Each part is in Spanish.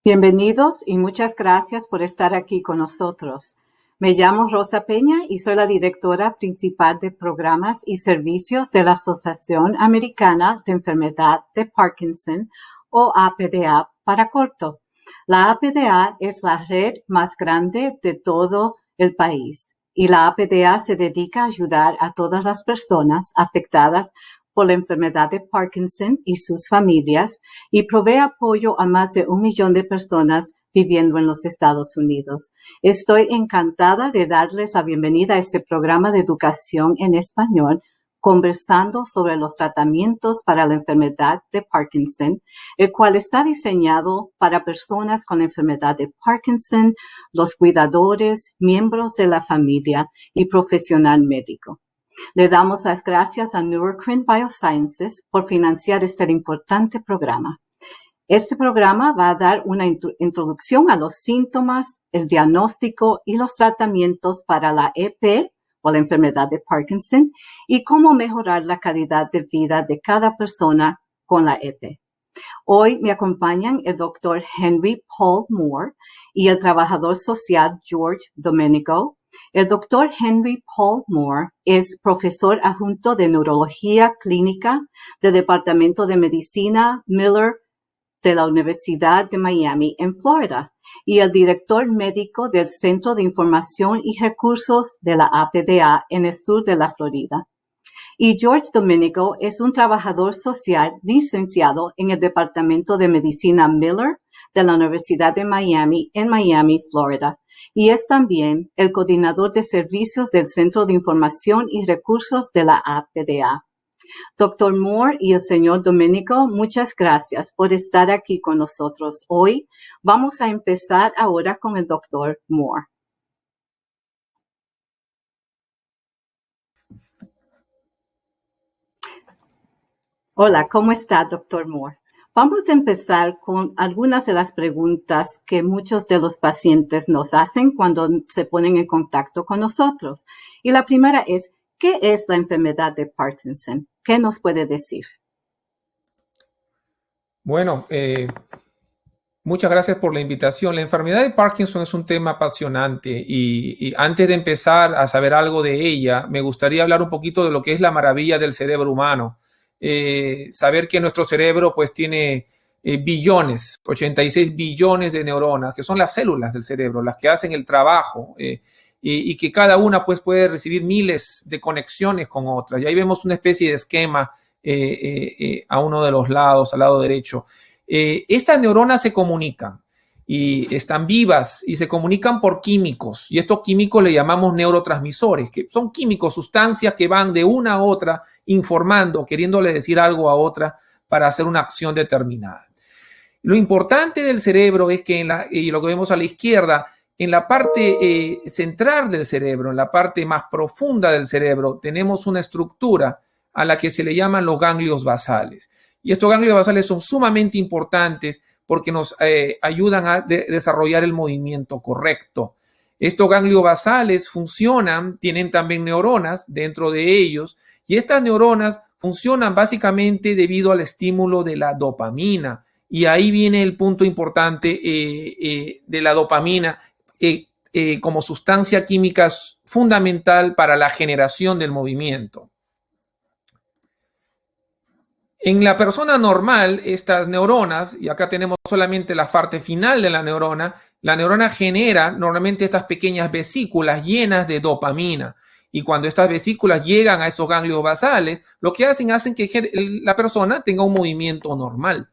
Bienvenidos y muchas gracias por estar aquí con nosotros. Me llamo Rosa Peña y soy la directora principal de programas y servicios de la Asociación Americana de Enfermedad de Parkinson, o APDA para corto. La APDA es la red más grande de todo el país y la APDA se dedica a ayudar a todas las personas afectadas por la enfermedad de Parkinson y sus familias y provee apoyo a más de 1 millón de personas viviendo en los Estados Unidos. Estoy encantada de darles la bienvenida a este programa de educación en español, conversando sobre los tratamientos para la enfermedad de Parkinson, el cual está diseñado para personas con la enfermedad de Parkinson, los cuidadores, miembros de la familia y profesional médico. Le damos las gracias a Neurocrine Biosciences por financiar este importante programa. Este programa va a dar una introducción a los síntomas, el diagnóstico y los tratamientos para la EP o la enfermedad de Parkinson y cómo mejorar la calidad de vida de cada persona con la EP. Hoy me acompañan el Dr. Henry Paul Moore y el trabajador social George Domenico. El Dr. Henry Paul Moore es profesor adjunto de Neurología Clínica del Departamento de Medicina Miller de la Universidad de Miami en Florida y el director médico del Centro de Información y Recursos de la APDA en el sur de la Florida. Y George Domenico es un trabajador social licenciado en el Departamento de Medicina Miller de la Universidad de Miami en Miami, Florida, y es también el coordinador de servicios del Centro de Información y Recursos de la APDA. Dr. Moore y el señor Domenico, muchas gracias por estar aquí con nosotros hoy. Vamos a empezar ahora con el Dr. Moore. Hola, ¿cómo está, Dr. Moore? Vamos a empezar con algunas de las preguntas que muchos de los pacientes nos hacen cuando se ponen en contacto con nosotros. Y la primera es, ¿qué es la enfermedad de Parkinson? ¿Qué nos puede decir? Bueno, muchas gracias por la invitación. La enfermedad de Parkinson es un tema apasionante y antes de empezar a saber algo de ella, me gustaría hablar un poquito de lo que es la maravilla del cerebro humano. Saber que nuestro cerebro pues tiene billones, 86 billones de neuronas, que son las células del cerebro, las que hacen el trabajo y que cada una pues puede recibir miles de conexiones con otras. Y ahí vemos una especie de esquema a uno de los lados, al lado derecho. Estas neuronas se comunican y están vivas y se comunican por químicos, y estos químicos le llamamos neurotransmisores, que son químicos, sustancias que van de una a otra informando, queriéndole decir algo a otra para hacer una acción determinada. Lo importante del cerebro es que, y lo que vemos a la izquierda, en la parte central del cerebro, en la parte más profunda del cerebro, tenemos una estructura a la que se le llaman los ganglios basales. Y estos ganglios basales son sumamente importantes porque nos ayudan a desarrollar el movimiento correcto. Estos ganglios basales funcionan, tienen también neuronas dentro de ellos, y estas neuronas funcionan básicamente debido al estímulo de la dopamina. Y ahí viene el punto importante de la dopamina como sustancia química fundamental para la generación del movimiento. En la persona normal, estas neuronas, y acá tenemos solamente la parte final de la neurona genera normalmente estas pequeñas vesículas llenas de dopamina. Y cuando estas vesículas llegan a esos ganglios basales, lo que hacen que la persona tenga un movimiento normal.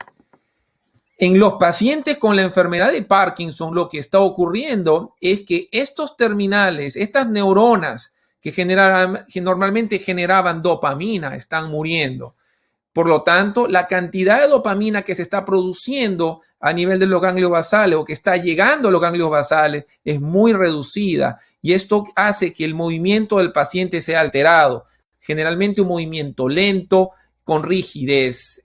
En los pacientes con la enfermedad de Parkinson, lo que está ocurriendo es que estos terminales, estas neuronas que normalmente generaban dopamina, están muriendo. Por lo tanto, la cantidad de dopamina que se está produciendo a nivel de los ganglios basales o que está llegando a los ganglios basales es muy reducida, y esto hace que el movimiento del paciente sea alterado. Generalmente un movimiento lento, con rigidez,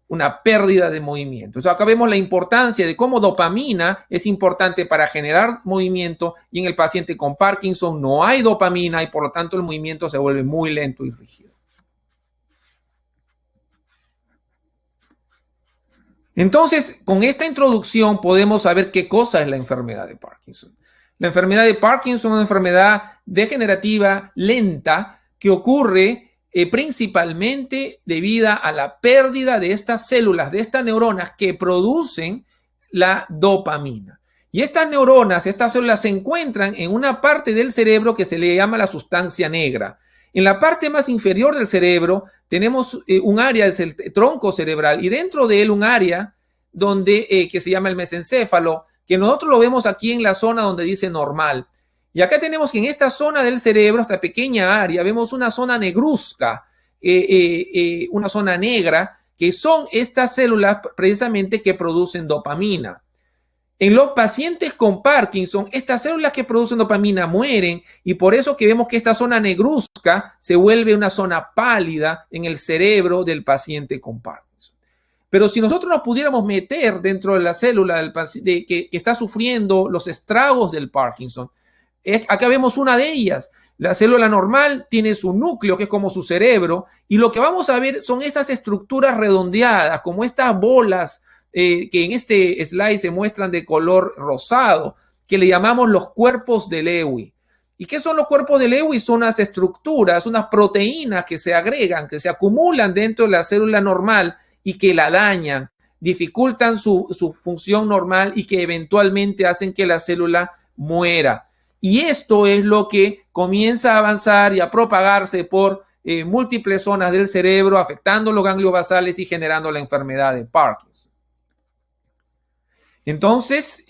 una pérdida de movimiento. Entonces acá vemos la importancia de cómo dopamina es importante para generar movimiento, y en el paciente con Parkinson no hay dopamina y por lo tanto el movimiento se vuelve muy lento y rígido. Entonces, con esta introducción podemos saber qué cosa es la enfermedad de Parkinson. La enfermedad de Parkinson es una enfermedad degenerativa lenta que ocurre principalmente debido a la pérdida de estas células, de estas neuronas que producen la dopamina. Y estas neuronas, estas células se encuentran en una parte del cerebro que se le llama la sustancia negra. En la parte más inferior del cerebro tenemos un área del tronco cerebral y dentro de él un área que se llama el mesencéfalo, que nosotros lo vemos aquí en la zona donde dice normal. Y acá tenemos que en esta zona del cerebro, esta pequeña área, vemos una zona negruzca, una zona negra, que son estas células precisamente que producen dopamina. En los pacientes con Parkinson, estas células que producen dopamina mueren y por eso que vemos que esta zona negruzca se vuelve una zona pálida en el cerebro del paciente con Parkinson. Pero si nosotros nos pudiéramos meter dentro de la célula del paciente que está sufriendo los estragos del Parkinson, acá vemos una de ellas. La célula normal tiene su núcleo, que es como su cerebro, y lo que vamos a ver son estas estructuras redondeadas, como estas bolas que en este slide se muestran de color rosado, que le llamamos los cuerpos de Lewy. ¿Y qué son los cuerpos de Lewy? Son unas estructuras, unas proteínas que se agregan, que se acumulan dentro de la célula normal y que la dañan, dificultan su función normal y que eventualmente hacen que la célula muera. Y esto es lo que comienza a avanzar y a propagarse por múltiples zonas del cerebro, afectando los ganglios basales y generando la enfermedad de Parkinson. Entonces,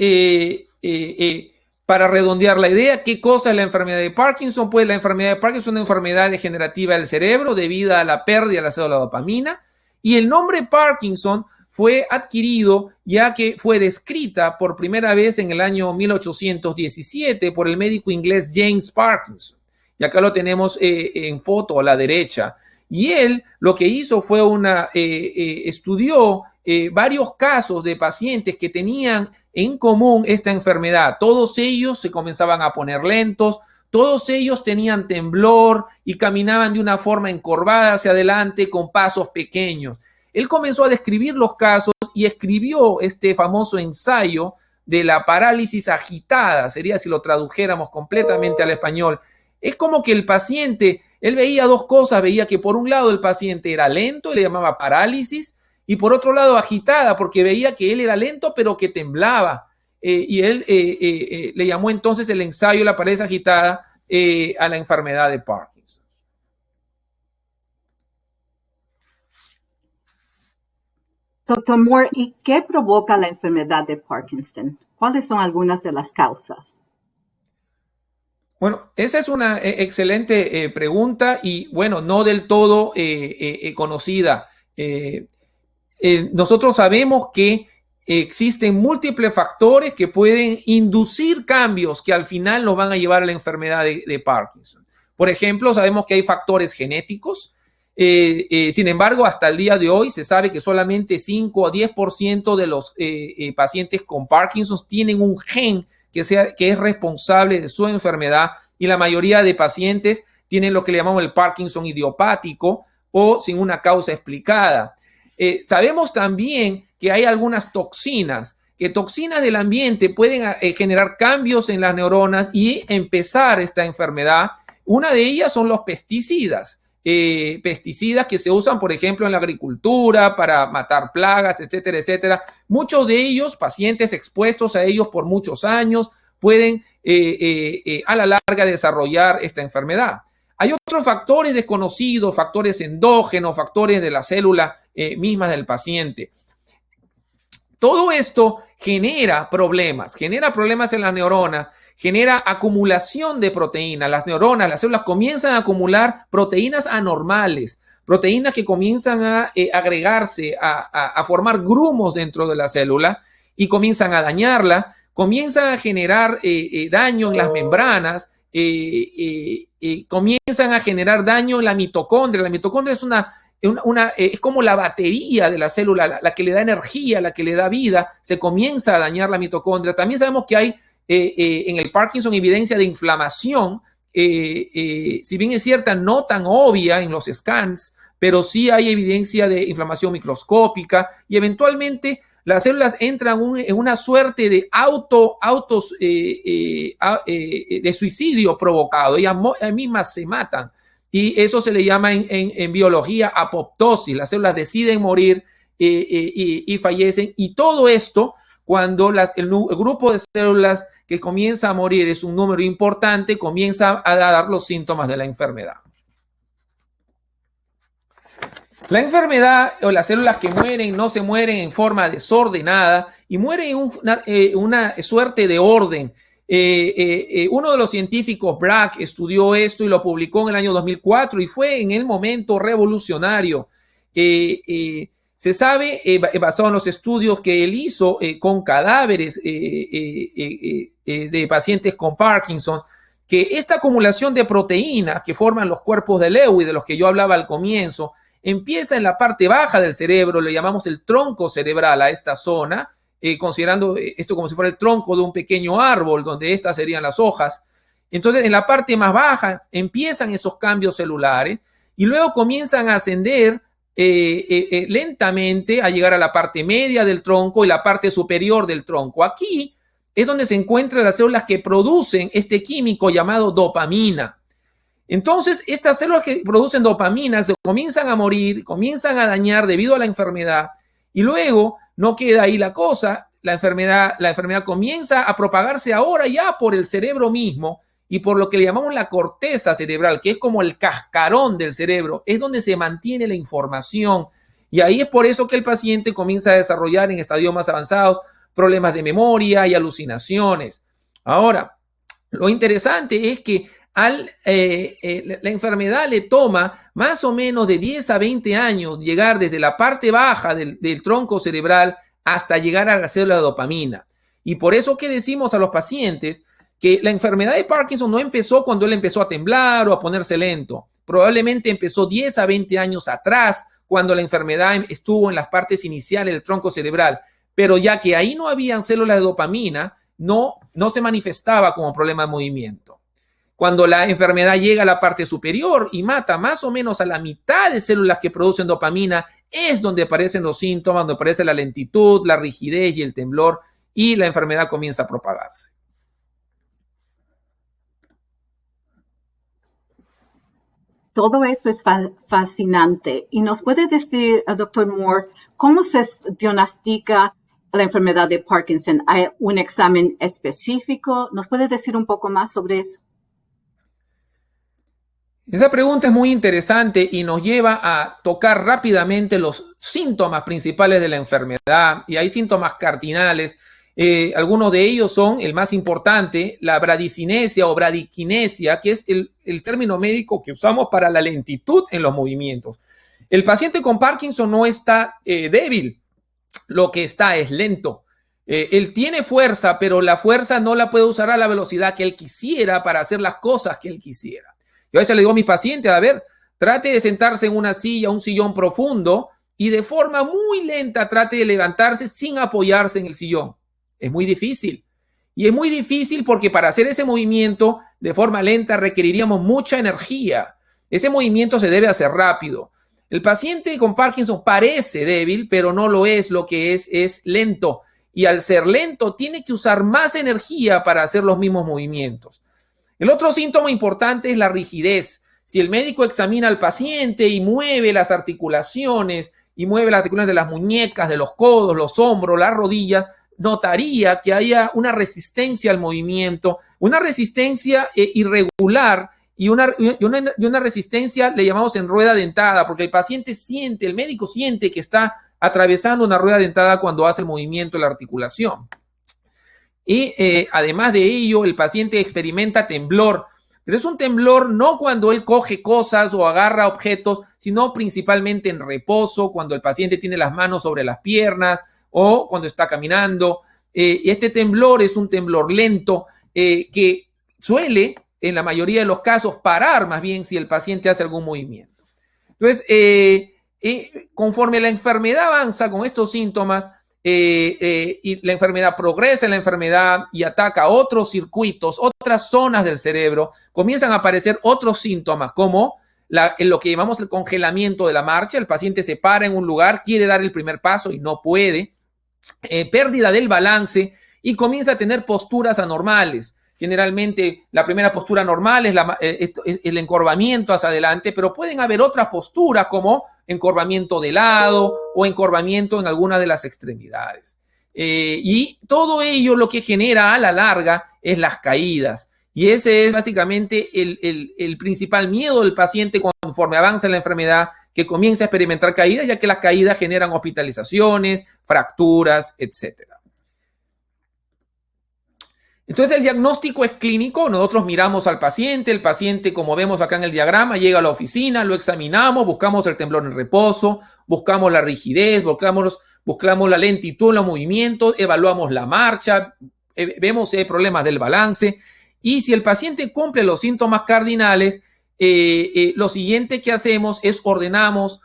para redondear la idea, ¿qué cosa es la enfermedad de Parkinson? Pues la enfermedad de Parkinson es una enfermedad degenerativa del cerebro debido a la pérdida de la célula de dopamina. Y el nombre Parkinson fue adquirido ya que fue descrita por primera vez en el año 1817 por el médico inglés James Parkinson. Y acá lo tenemos en foto a la derecha. Y él lo que hizo fue estudió varios casos de pacientes que tenían en común esta enfermedad. Todos ellos se comenzaban a poner lentos, todos ellos tenían temblor y caminaban de una forma encorvada hacia adelante con pasos pequeños. Él comenzó a describir los casos y escribió este famoso ensayo de la parálisis agitada, sería si lo tradujéramos completamente al español. Es como que el paciente, él veía dos cosas, veía que por un lado el paciente era lento, y le llamaba parálisis, y por otro lado agitada, porque veía que él era lento, pero que temblaba. Y él le llamó entonces el ensayo de la parálisis agitada a la enfermedad de Parkinson. Doctor Moore, ¿y qué provoca la enfermedad de Parkinson? ¿Cuáles son algunas de las causas? Bueno, esa es una excelente pregunta y, bueno, no del todo conocida. Nosotros sabemos que existen múltiples factores que pueden inducir cambios que al final nos van a llevar a la enfermedad de Parkinson. Por ejemplo, sabemos que hay factores genéticos. Sin embargo, hasta el día de hoy se sabe que solamente 5 o 10% de los pacientes con Parkinson tienen un gen que es responsable de su enfermedad y la mayoría de pacientes tienen lo que le llamamos el Parkinson idiopático o sin una causa explicada. Sabemos también que hay algunas toxinas, que toxinas del ambiente pueden generar cambios en las neuronas y empezar esta enfermedad. Una de ellas son los pesticidas. Pesticidas que se usan, por ejemplo, en la agricultura para matar plagas, etcétera, etcétera. Muchos de ellos, pacientes expuestos a ellos por muchos años, pueden a la larga desarrollar esta enfermedad. Hay otros factores desconocidos, factores endógenos, factores de la célula misma del paciente. Todo esto genera problemas en las neuronas, genera acumulación de proteínas. Las neuronas, las células comienzan a acumular proteínas anormales, proteínas que comienzan a agregarse, a formar grumos dentro de la célula y comienzan a dañarla, comienzan a generar daño en las membranas, comienzan a generar daño en la mitocondria. La mitocondria es es como la batería de la célula, la que le da energía, la que le da vida. Se comienza a dañar la mitocondria. También sabemos que hay en el Parkinson evidencia de inflamación, si bien es cierta, no tan obvia en los scans, pero sí hay evidencia de inflamación microscópica y eventualmente las células entran en una suerte de de suicidio provocado. Ellas mismas se matan. Y eso se le llama en biología apoptosis. Las células deciden morir y fallecen. Y todo esto, cuando el grupo de células que comienza a morir es un número importante, comienza a dar los síntomas de la enfermedad. La enfermedad o las células que mueren no se mueren en forma desordenada y mueren en una suerte de orden. Uno de los científicos, Brack, estudió esto y lo publicó en el año 2004 y fue en el momento revolucionario. Se sabe, basado en los estudios que él hizo con cadáveres de pacientes con Parkinson, que esta acumulación de proteínas que forman los cuerpos de Lewy, de los que yo hablaba al comienzo, empieza en la parte baja del cerebro, le llamamos el tronco cerebral a esta zona, considerando esto como si fuera el tronco de un pequeño árbol, donde estas serían las hojas. Entonces, en la parte más baja empiezan esos cambios celulares y luego comienzan a ascender lentamente a llegar a la parte media del tronco y la parte superior del tronco. Aquí es donde se encuentran las células que producen este químico llamado dopamina. Entonces, estas células que producen dopamina se comienzan a morir, comienzan a dañar debido a la enfermedad y luego no queda ahí la cosa. La enfermedad comienza a propagarse ahora ya por el cerebro mismo y por lo que le llamamos la corteza cerebral, que es como el cascarón del cerebro, es donde se mantiene la información. Y ahí es por eso que el paciente comienza a desarrollar en estadios más avanzados problemas de memoria y alucinaciones. Ahora, lo interesante es que la enfermedad le toma más o menos de 10 a 20 años llegar desde la parte baja del tronco cerebral hasta llegar a la célula de dopamina. Y por eso que decimos a los pacientes que la enfermedad de Parkinson no empezó cuando él empezó a temblar o a ponerse lento. Probablemente empezó 10 a 20 años atrás, cuando la enfermedad estuvo en las partes iniciales del tronco cerebral. Pero ya que ahí no habían células de dopamina, no se manifestaba como problema de movimiento. Cuando la enfermedad llega a la parte superior y mata más o menos a la mitad de células que producen dopamina, es donde aparecen los síntomas, donde aparece la lentitud, la rigidez y el temblor, y la enfermedad comienza a propagarse. Todo eso es fascinante. ¿Y nos puede decir, doctor Moore, cómo se diagnostica la enfermedad de Parkinson? ¿Hay un examen específico? ¿Nos puede decir un poco más sobre eso? Esa pregunta es muy interesante y nos lleva a tocar rápidamente los síntomas principales de la enfermedad. Y hay síntomas cardinales. Algunos de ellos son, el más importante, la bradicinesia o bradiquinesia, que es el término médico que usamos para la lentitud en los movimientos. El paciente con Parkinson no está débil, lo que está es lento. Él tiene fuerza, pero la fuerza no la puede usar a la velocidad que él quisiera para hacer las cosas que él quisiera. Yo a veces le digo a mis pacientes, a ver, trate de sentarse en una silla, un sillón profundo, y de forma muy lenta trate de levantarse sin apoyarse en el sillón. Es muy difícil. Y es muy difícil porque para hacer ese movimiento de forma lenta requeriríamos mucha energía. Ese movimiento se debe hacer rápido. El paciente con Parkinson parece débil, pero no lo es. Lo que es lento. Y al ser lento, tiene que usar más energía para hacer los mismos movimientos. El otro síntoma importante es la rigidez. Si el médico examina al paciente y mueve las articulaciones, de las muñecas, de los codos, los hombros, las rodillas, notaría que haya una resistencia al movimiento, una resistencia irregular y una resistencia le llamamos en rueda dentada, porque el médico siente que está atravesando una rueda dentada cuando hace el movimiento de la articulación. Y además de ello, el paciente experimenta temblor, pero es un temblor no cuando él coge cosas o agarra objetos, sino principalmente en reposo, cuando el paciente tiene las manos sobre las piernas, o cuando está caminando. Este temblor es un temblor lento que suele, en la mayoría de los casos, parar más bien si el paciente hace algún movimiento. Entonces, conforme la enfermedad avanza con estos síntomas, y la enfermedad progresa en la enfermedad y ataca otros circuitos, otras zonas del cerebro, comienzan a aparecer otros síntomas como en lo que llamamos el congelamiento de la marcha. El paciente se para en un lugar, quiere dar el primer paso y no puede. pérdida del balance y comienza a tener posturas anormales. Generalmente la primera postura normal es el encorvamiento hacia adelante, pero pueden haber otras posturas como encorvamiento de lado o encorvamiento en alguna de las extremidades. Y todo ello lo que genera a la larga es las caídas. Y ese es básicamente el principal miedo del paciente conforme avanza la enfermedad, que comienza a experimentar caídas, ya que las caídas generan hospitalizaciones, fracturas, etc. Entonces el diagnóstico es clínico, nosotros miramos al paciente, el paciente, como vemos acá en el diagrama, llega a la oficina, lo examinamos, buscamos el temblor en reposo, buscamos la rigidez, buscamos la lentitud en los movimientos, evaluamos la marcha, vemos si hay problemas del balance, y si el paciente cumple los síntomas cardinales, lo siguiente que hacemos es ordenamos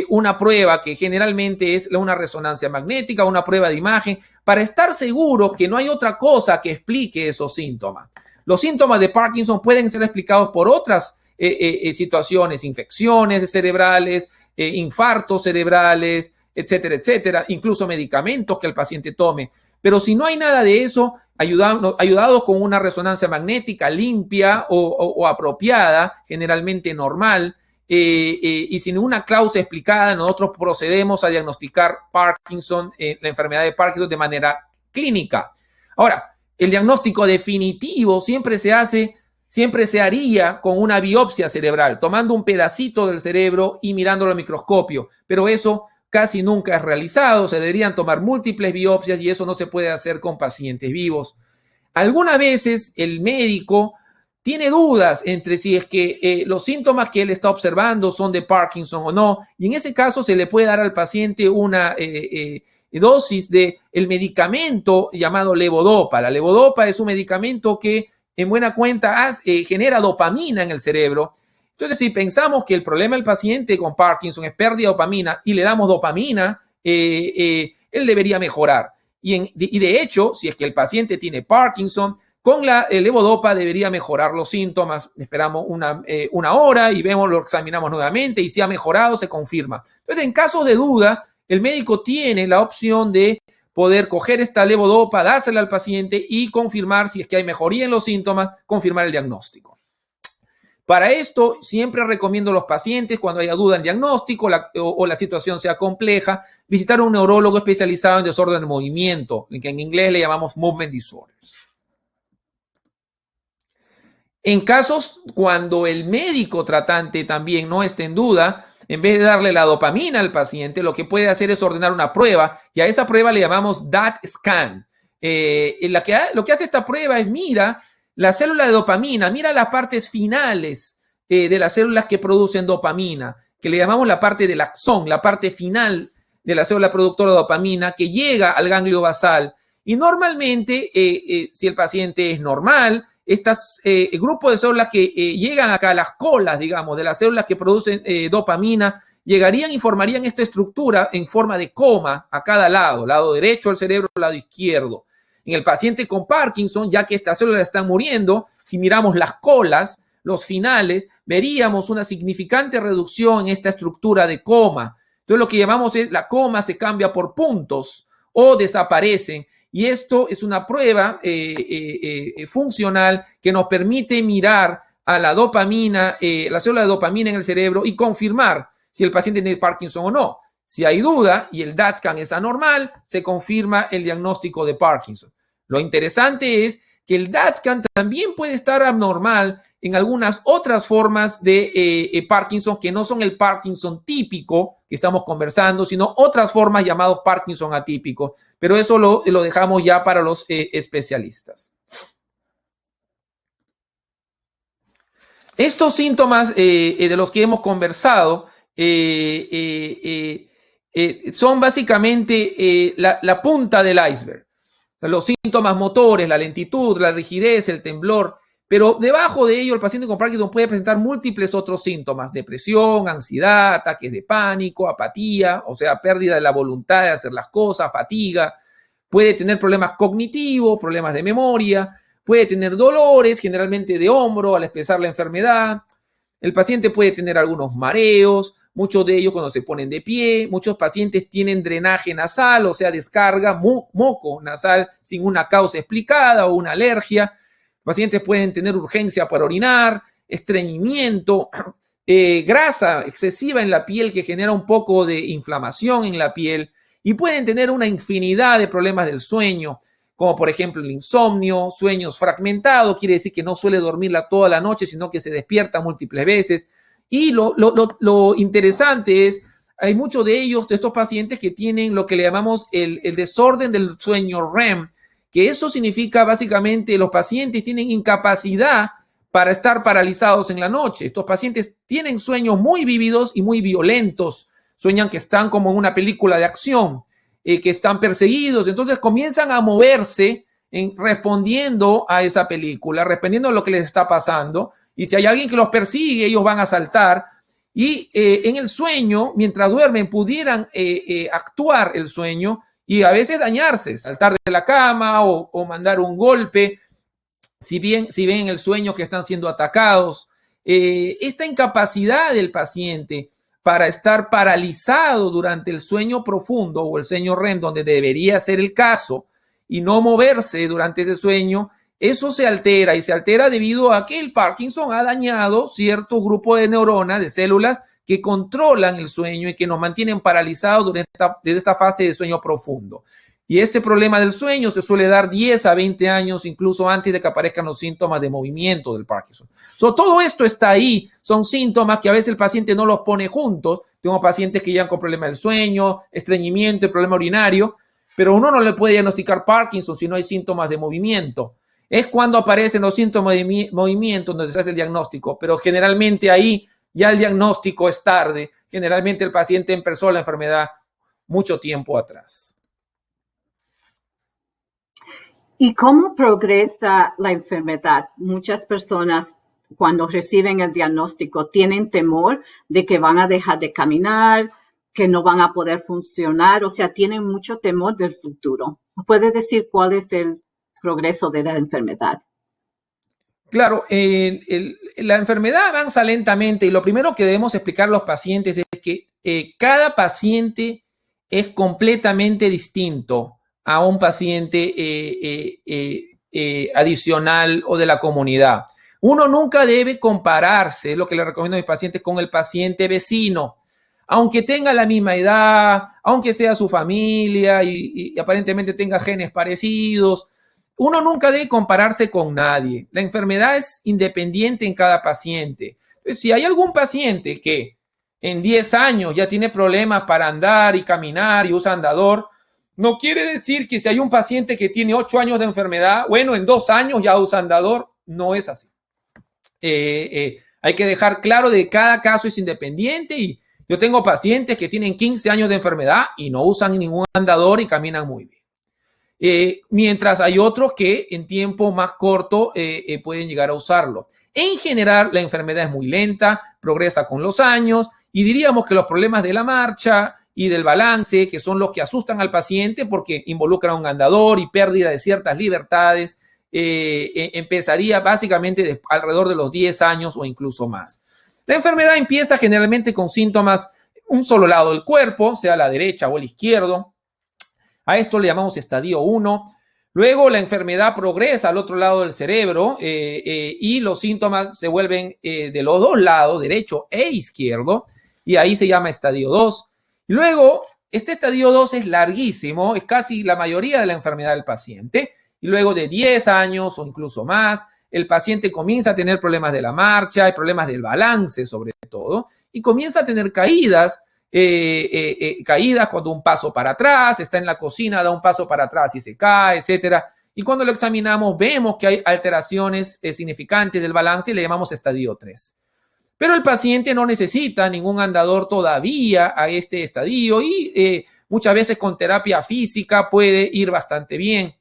una prueba que generalmente es una resonancia magnética, una prueba de imagen, para estar seguros que no hay otra cosa que explique esos síntomas. Los síntomas de Parkinson pueden ser explicados por otras situaciones, infecciones cerebrales, infartos cerebrales, etcétera, etcétera, incluso medicamentos que el paciente tome. Pero si no hay nada de eso, ayudados con una resonancia magnética limpia o apropiada, generalmente normal, y sin una causa explicada, nosotros procedemos a diagnosticar Parkinson, la enfermedad de Parkinson de manera clínica. Ahora, el diagnóstico definitivo siempre se haría con una biopsia cerebral, tomando un pedacito del cerebro y mirándolo al microscopio, pero eso casi nunca es realizado, se deberían tomar múltiples biopsias y eso no se puede hacer con pacientes vivos. Algunas veces el médico tiene dudas entre si es que los síntomas que él está observando son de Parkinson o no, y en ese caso se le puede dar al paciente una dosis del medicamento llamado levodopa. La levodopa es un medicamento que en buena cuenta genera dopamina en el cerebro. Entonces, si pensamos que el problema del paciente con Parkinson es pérdida de dopamina y le damos dopamina, él debería mejorar. Y de hecho, si es que el paciente tiene Parkinson, con la levodopa debería mejorar los síntomas. Esperamos una hora y lo examinamos nuevamente y si ha mejorado, se confirma. Entonces, en caso de duda, el médico tiene la opción de poder coger esta levodopa, dársela al paciente y confirmar si es que hay mejoría en los síntomas, confirmar el diagnóstico. Para esto, siempre recomiendo a los pacientes, cuando haya duda en diagnóstico o la situación sea compleja, visitar a un neurólogo especializado en desorden de movimiento, que en inglés le llamamos movement disorders. En casos cuando el médico tratante también no esté en duda, en vez de darle la dopamina al paciente, lo que puede hacer es ordenar una prueba y a esa prueba le llamamos DAT scan. Lo que hace esta prueba es mira la célula de dopamina, mira las partes finales de las células que producen dopamina, que le llamamos la parte del axón, la parte final de la célula productora de dopamina que llega al ganglio basal. Y normalmente, si el paciente es normal, el grupo de células que llegan acá, las colas, digamos, de las células que producen dopamina, llegarían y formarían esta estructura en forma de coma a cada lado derecho del cerebro, lado izquierdo. En el paciente con Parkinson, ya que estas células están muriendo, si miramos las colas, los finales, veríamos una significante reducción en esta estructura de coma. Entonces, lo que llamamos es la coma se cambia por puntos o desaparecen. Y esto es una prueba funcional que nos permite mirar a la dopamina, la célula de dopamina en el cerebro y confirmar si el paciente tiene Parkinson o no. Si hay duda y el DAT scan es anormal, se confirma el diagnóstico de Parkinson. Lo interesante es que el DAT scan también puede estar abnormal en algunas otras formas de Parkinson que no son el Parkinson típico que estamos conversando, sino otras formas llamados Parkinson atípicos. Pero eso lo dejamos ya para los especialistas. Estos síntomas de los que hemos conversado son básicamente la punta del iceberg. Los síntomas motores, la lentitud, la rigidez, el temblor, pero debajo de ello el paciente con Parkinson puede presentar múltiples otros síntomas: depresión, ansiedad, ataques de pánico, apatía, o sea, pérdida de la voluntad de hacer las cosas, fatiga, puede tener problemas cognitivos, problemas de memoria, puede tener dolores, generalmente de hombro al expresar la enfermedad. El paciente puede tener algunos mareos, muchos de ellos cuando se ponen de pie, muchos pacientes tienen drenaje nasal, o sea, descarga, moco nasal sin una causa explicada o una alergia. Pacientes pueden tener urgencia para orinar, estreñimiento, grasa excesiva en la piel que genera un poco de inflamación en la piel y pueden tener una infinidad de problemas del sueño, como por ejemplo el insomnio, sueños fragmentados, quiere decir que no suele dormirla toda la noche, sino que se despierta múltiples veces. Y lo interesante es, hay muchos de ellos, de estos pacientes que tienen lo que le llamamos el desorden del sueño REM, que eso significa básicamente los pacientes tienen incapacidad para estar paralizados en la noche. Estos pacientes tienen sueños muy vívidos y muy violentos, sueñan que están como en una película de acción, que están perseguidos, entonces comienzan a moverse respondiendo a esa película, respondiendo a lo que les está pasando, y si hay alguien que los persigue, ellos van a saltar, y en el sueño, mientras duermen, pudieran actuar el sueño y a veces dañarse, saltar de la cama o mandar un golpe, si ven en el sueño que están siendo atacados. Esta incapacidad del paciente para estar paralizado durante el sueño profundo o el sueño REM, donde debería ser el caso, y no moverse durante ese sueño, eso se altera y se altera debido a que el Parkinson ha dañado cierto grupo de neuronas, de células que controlan el sueño y que nos mantienen paralizados desde esta fase de sueño profundo. Y este problema del sueño se suele dar 10 a 20 años, incluso antes de que aparezcan los síntomas de movimiento del Parkinson. Todo esto está ahí, son síntomas que a veces el paciente no los pone juntos. Tengo pacientes que llegan con problemas del sueño, estreñimiento y problema urinario, pero uno no le puede diagnosticar Parkinson si no hay síntomas de movimiento. Es cuando aparecen los síntomas de movimiento donde se hace el diagnóstico, pero generalmente ahí ya el diagnóstico es tarde. Generalmente el paciente empezó la enfermedad mucho tiempo atrás. ¿Y cómo progresa la enfermedad? Muchas personas, cuando reciben el diagnóstico, tienen temor de que van a dejar de caminar, que no van a poder funcionar, o sea, tienen mucho temor del futuro. ¿Puede decir cuál es el progreso de la enfermedad? Claro, la enfermedad avanza lentamente y lo primero que debemos explicar a los pacientes es que cada paciente es completamente distinto a un paciente adicional o de la comunidad. Uno nunca debe compararse, es lo que le recomiendo a mis pacientes, con el paciente vecino. Aunque tenga la misma edad, aunque sea su familia y aparentemente tenga genes parecidos, uno nunca debe compararse con nadie. La enfermedad es independiente en cada paciente. Entonces, si hay algún paciente que en 10 años ya tiene problemas para andar y caminar y usa andador, no quiere decir que si hay un paciente que tiene 8 años de enfermedad, bueno, en 2 años ya usa andador. No es así. Hay que dejar claro de que cada caso es independiente y yo tengo pacientes que tienen 15 años de enfermedad y no usan ningún andador y caminan muy bien. Mientras hay otros que en tiempo más corto pueden llegar a usarlo. En general, la enfermedad es muy lenta, progresa con los años y diríamos que los problemas de la marcha y del balance, que son los que asustan al paciente porque involucran un andador y pérdida de ciertas libertades, empezaría básicamente alrededor de los 10 años o incluso más. La enfermedad empieza generalmente con síntomas un solo lado del cuerpo, sea la derecha o el izquierdo. A esto le llamamos estadio 1. Luego la enfermedad progresa al otro lado del cerebro y los síntomas se vuelven de los dos lados, derecho e izquierdo, y ahí se llama estadio 2. Luego, este estadio 2 es larguísimo, es casi la mayoría de la enfermedad del paciente, y luego de 10 años o incluso más, el paciente comienza a tener problemas de la marcha, hay problemas del balance sobre todo, y comienza a tener caídas, caídas cuando un paso para atrás, está en la cocina, da un paso para atrás y se cae, etcétera. Y cuando lo examinamos vemos que hay alteraciones significantes del balance y le llamamos estadio 3. Pero el paciente no necesita ningún andador todavía a este estadio y muchas veces con terapia física puede ir bastante bien.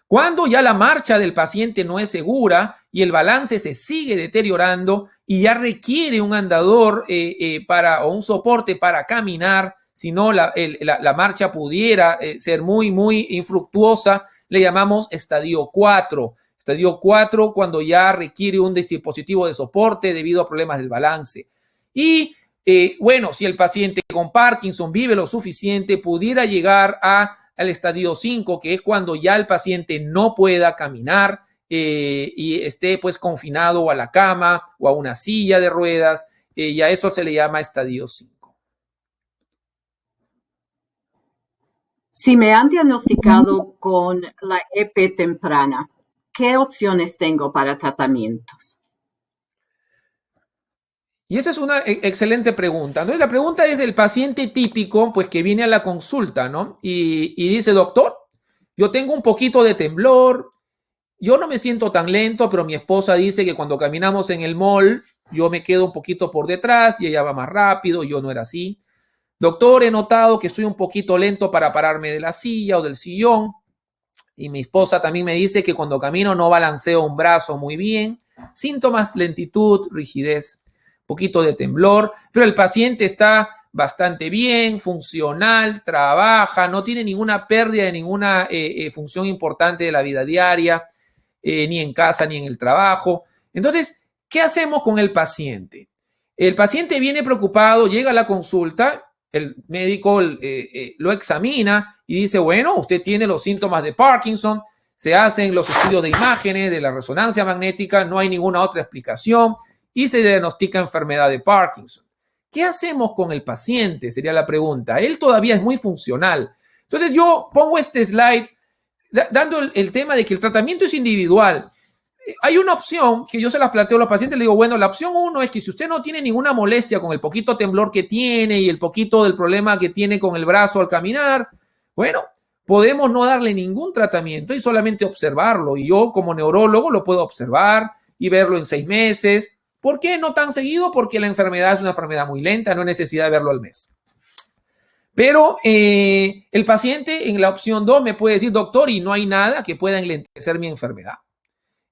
Cuando ya la marcha del paciente no es segura y el balance se sigue deteriorando y ya requiere un andador o un soporte para caminar, si no la marcha pudiera ser muy, muy infructuosa, le llamamos estadio 4. Estadio 4 cuando ya requiere un dispositivo de soporte debido a problemas del balance. Y Bueno, si el paciente con Parkinson vive lo suficiente, pudiera llegar al estadio 5, que es cuando ya el paciente no pueda caminar y esté pues confinado a la cama o a una silla de ruedas, y a eso se le llama estadio 5. Si me han diagnosticado con la EP temprana, ¿qué opciones tengo para tratamientos? Y esa es una excelente pregunta, ¿no? Y la pregunta es el paciente típico, pues que viene a la consulta, ¿no? Y dice, doctor, yo tengo un poquito de temblor, yo no me siento tan lento, pero mi esposa dice que cuando caminamos en el mall, yo me quedo un poquito por detrás y ella va más rápido, yo no era así. Doctor, he notado que estoy un poquito lento para pararme de la silla o del sillón. Y mi esposa también me dice que cuando camino no balanceo un brazo muy bien. Síntomas, lentitud, rigidez, poquito de temblor, pero el paciente está bastante bien, funcional, trabaja, no tiene ninguna pérdida de ninguna función importante de la vida diaria, ni en casa ni en el trabajo. Entonces, ¿qué hacemos con el paciente? El paciente viene preocupado, llega a la consulta, el médico lo examina y dice, bueno, usted tiene los síntomas de Parkinson, se hacen los estudios de imágenes, de la resonancia magnética, no hay ninguna otra explicación y se diagnostica enfermedad de Parkinson. ¿Qué hacemos con el paciente? Sería la pregunta. Él todavía es muy funcional. Entonces yo pongo este slide dando el tema de que el tratamiento es individual. Hay una opción que yo se las planteo a los pacientes, le digo, bueno, la opción 1 es que si usted no tiene ninguna molestia con el poquito temblor que tiene y el poquito del problema que tiene con el brazo al caminar, bueno, podemos no darle ningún tratamiento y solamente observarlo. Y yo como neurólogo lo puedo observar y verlo en 6 meses. ¿Por qué no tan seguido? Porque la enfermedad es una enfermedad muy lenta, no hay necesidad de verlo al mes. Pero el paciente en la opción 2 me puede decir, doctor, y no hay nada que pueda enlentecer mi enfermedad.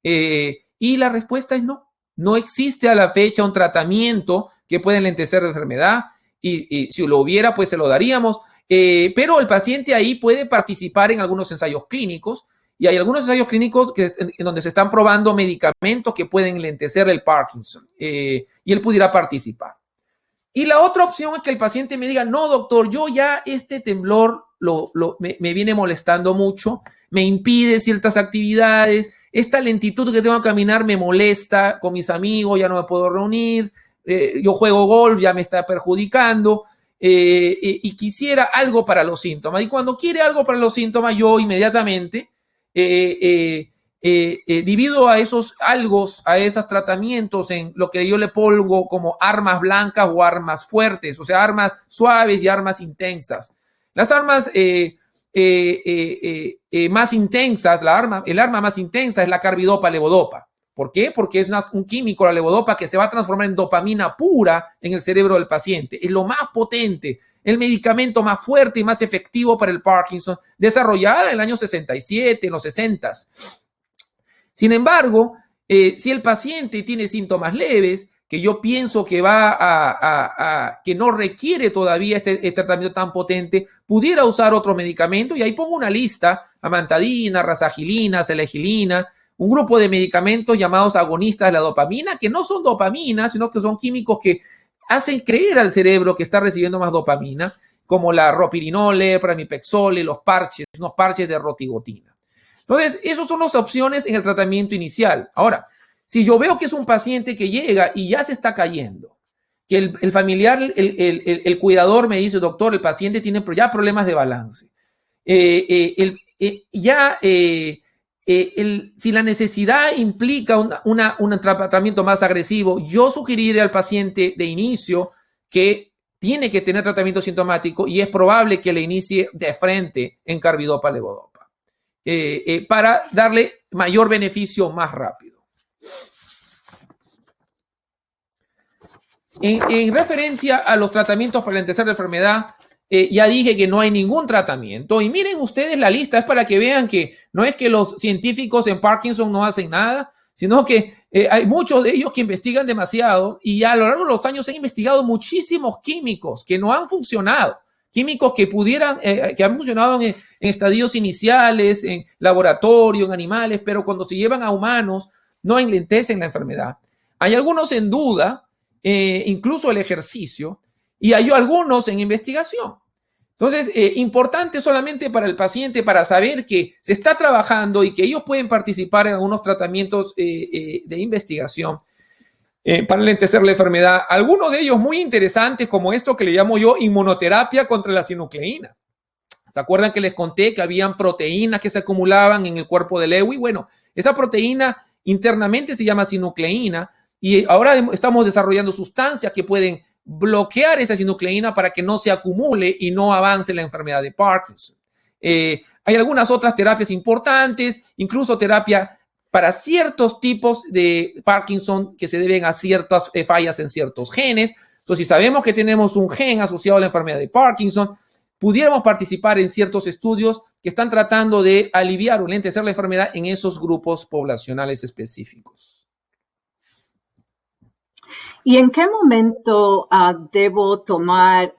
Y la respuesta es no. No existe a la fecha un tratamiento que pueda enlentecer la enfermedad y si lo hubiera, pues se lo daríamos. Pero el paciente ahí puede participar en algunos ensayos clínicos y hay algunos ensayos clínicos en donde se están probando medicamentos que pueden enlentecer el Parkinson y él pudiera participar. Y la otra opción es que el paciente me diga, no, doctor, yo ya este temblor me viene molestando mucho, me impide ciertas actividades, esta lentitud que tengo que caminar me molesta con mis amigos, ya no me puedo reunir, yo juego golf, ya me está perjudicando y quisiera algo para los síntomas. Y cuando quiere algo para los síntomas, yo inmediatamente divido a esos algos, a esos tratamientos en lo que yo le pongo como armas blancas o armas fuertes, o sea, armas suaves y armas intensas. Las armas más intensas, el arma más intensa es la carbidopa-levodopa. ¿Por qué? Porque es un químico, la levodopa, que se va a transformar en dopamina pura en el cerebro del paciente. Es lo más potente, el medicamento más fuerte y más efectivo para el Parkinson, desarrollada en el año 67, en los 60s. Sin embargo, si el paciente tiene síntomas leves, que yo pienso que que no requiere todavía este tratamiento tan potente, pudiera usar otro medicamento y ahí pongo una lista: amantadina, rasagilina, selegilina, un grupo de medicamentos llamados agonistas de la dopamina, que no son dopamina, sino que son químicos que hacen creer al cerebro que está recibiendo más dopamina, como la ropirinole, pramipexole, unos parches de rotigotina. Entonces, esas son las opciones en el tratamiento inicial. Ahora, si yo veo que es un paciente que llega y ya se está cayendo, que el familiar, el cuidador me dice, doctor, el paciente tiene ya problemas de balance, si la necesidad implica un tratamiento más agresivo, yo sugeriría al paciente de inicio que tiene que tener tratamiento sintomático y es probable que le inicie de frente en carbidopa-levodopa. Para darle mayor beneficio más rápido. En referencia a los tratamientos para enlentecer la enfermedad, ya dije que no hay ningún tratamiento. Y miren ustedes la lista, es para que vean que no es que los científicos en Parkinson no hacen nada, sino que hay muchos de ellos que investigan demasiado y a lo largo de los años han investigado muchísimos químicos que no han funcionado. Químicos que que han funcionado en estadios iniciales, en laboratorio, en animales, pero cuando se llevan a humanos no enlentecen la enfermedad. Hay algunos en duda incluso el ejercicio, y hay algunos en investigación. Entonces, importante solamente para el paciente para saber que se está trabajando y que ellos pueden participar en algunos tratamientos de investigación para lentecer la enfermedad. Algunos de ellos muy interesantes, como esto que le llamo yo inmunoterapia contra la sinucleína. ¿Se acuerdan que les conté que habían proteínas que se acumulaban en el cuerpo de Lewy? Bueno, esa proteína internamente se llama sinucleína y ahora estamos desarrollando sustancias que pueden bloquear esa sinucleína para que no se acumule y no avance la enfermedad de Parkinson. Hay algunas otras terapias importantes, incluso terapia para ciertos tipos de Parkinson que se deben a ciertas fallas en ciertos genes. Entonces, si sabemos que tenemos un gen asociado a la enfermedad de Parkinson, pudiéramos participar en ciertos estudios que están tratando de aliviar o lentecer la enfermedad en esos grupos poblacionales específicos. ¿Y en qué momento debo tomar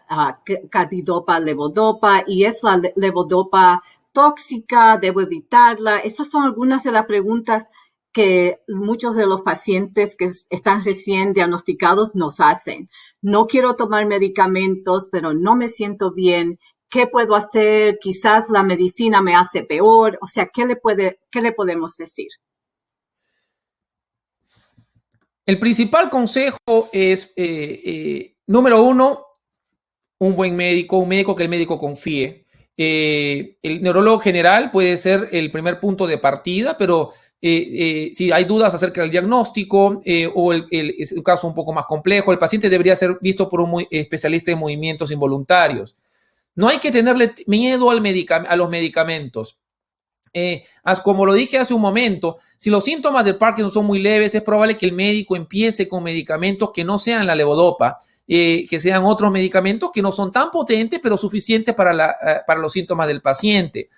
carbidopa, levodopa? ¿Y es la levodopa tóxica? ¿Debo evitarla? Esas son algunas de las preguntas que muchos de los pacientes que están recién diagnosticados nos hacen. No quiero tomar medicamentos, pero no me siento bien. ¿Qué puedo hacer? Quizás la medicina me hace peor. O sea, ¿qué le podemos decir? El principal consejo es, número uno, un buen médico, un médico que el médico confíe. El neurólogo general puede ser el primer punto de partida, pero si hay dudas acerca del diagnóstico o es un caso un poco más complejo, el paciente debería ser visto por un especialista en movimientos involuntarios. No hay que tenerle miedo a los medicamentos. Como lo dije hace un momento, si los síntomas de Parkinson son muy leves, es probable que el médico empiece con medicamentos que no sean la levodopa, que sean otros medicamentos que no son tan potentes, pero suficientes para los síntomas del paciente.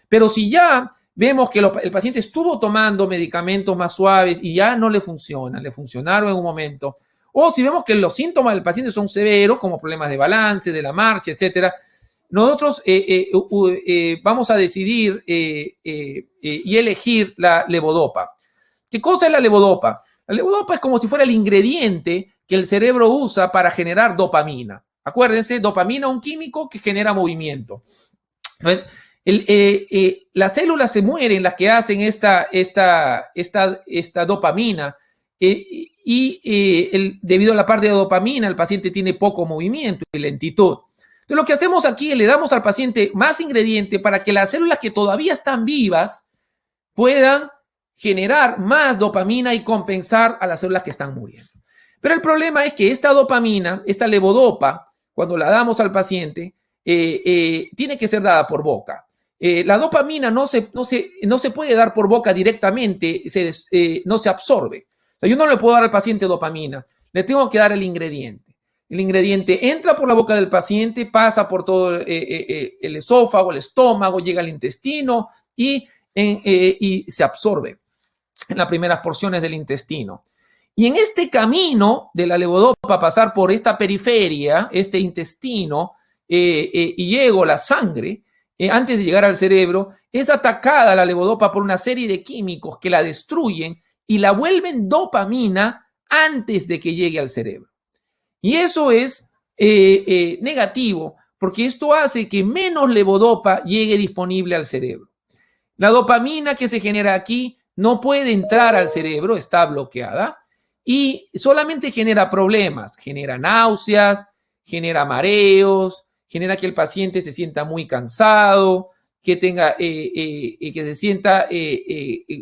Pero si ya vemos que el paciente estuvo tomando medicamentos más suaves y ya no le funcionaron en un momento, o si vemos que los síntomas del paciente son severos, como problemas de balance, de la marcha, etcétera, nosotros vamos a decidir y elegir la levodopa. ¿Qué cosa es la levodopa? La levodopa es como si fuera el ingrediente que el cerebro usa para generar dopamina. Acuérdense, dopamina es un químico que genera movimiento. Entonces, las células se mueren, las que hacen esta dopamina, debido a la parte de dopamina, el paciente tiene poco movimiento y lentitud. Entonces, lo que hacemos aquí es le damos al paciente más ingrediente para que las células que todavía están vivas puedan generar más dopamina y compensar a las células que están muriendo. Pero el problema es que esta dopamina, esta levodopa, cuando la damos al paciente, tiene que ser dada por boca. La dopamina no se puede dar por boca directamente, no se absorbe. O sea, yo no le puedo dar al paciente dopamina, le tengo que dar el ingrediente. El ingrediente entra por la boca del paciente, pasa por todo el esófago, el estómago, llega al intestino y se absorbe en las primeras porciones del intestino. Y en este camino de la levodopa, pasar por esta periferia, este intestino, y llego la sangre, antes de llegar al cerebro, es atacada la levodopa por una serie de químicos que la destruyen y la vuelven dopamina antes de que llegue al cerebro. Y eso es negativo, porque esto hace que menos levodopa llegue disponible al cerebro. La dopamina que se genera aquí no puede entrar al cerebro, está bloqueada, y solamente genera problemas, genera náuseas, genera mareos, genera que el paciente se sienta muy cansado, que se sienta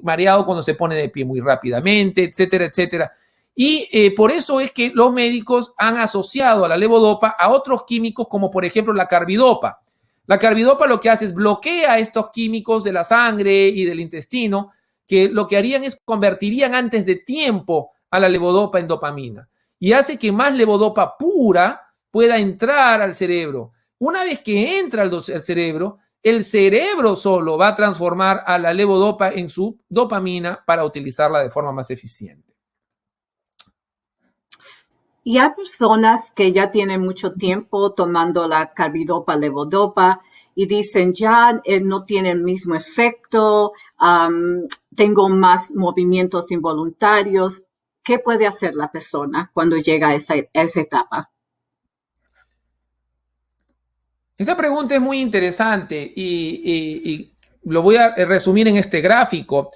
mareado cuando se pone de pie muy rápidamente, etcétera, etcétera. Y por eso es que los médicos han asociado a la levodopa a otros químicos como por ejemplo la carbidopa. La carbidopa lo que hace es bloquea estos químicos de la sangre y del intestino que lo que harían es convertirían antes de tiempo a la levodopa en dopamina y hace que más levodopa pura pueda entrar al cerebro. Una vez que entra al cerebro, el cerebro solo va a transformar a la levodopa en su dopamina para utilizarla de forma más eficiente. Y hay personas que ya tienen mucho tiempo tomando la carbidopa, levodopa y dicen ya no tiene el mismo efecto, tengo más movimientos involuntarios. ¿qué puede hacer la persona cuando llega a esa etapa? Esa pregunta es muy interesante y lo voy a resumir en este gráfico.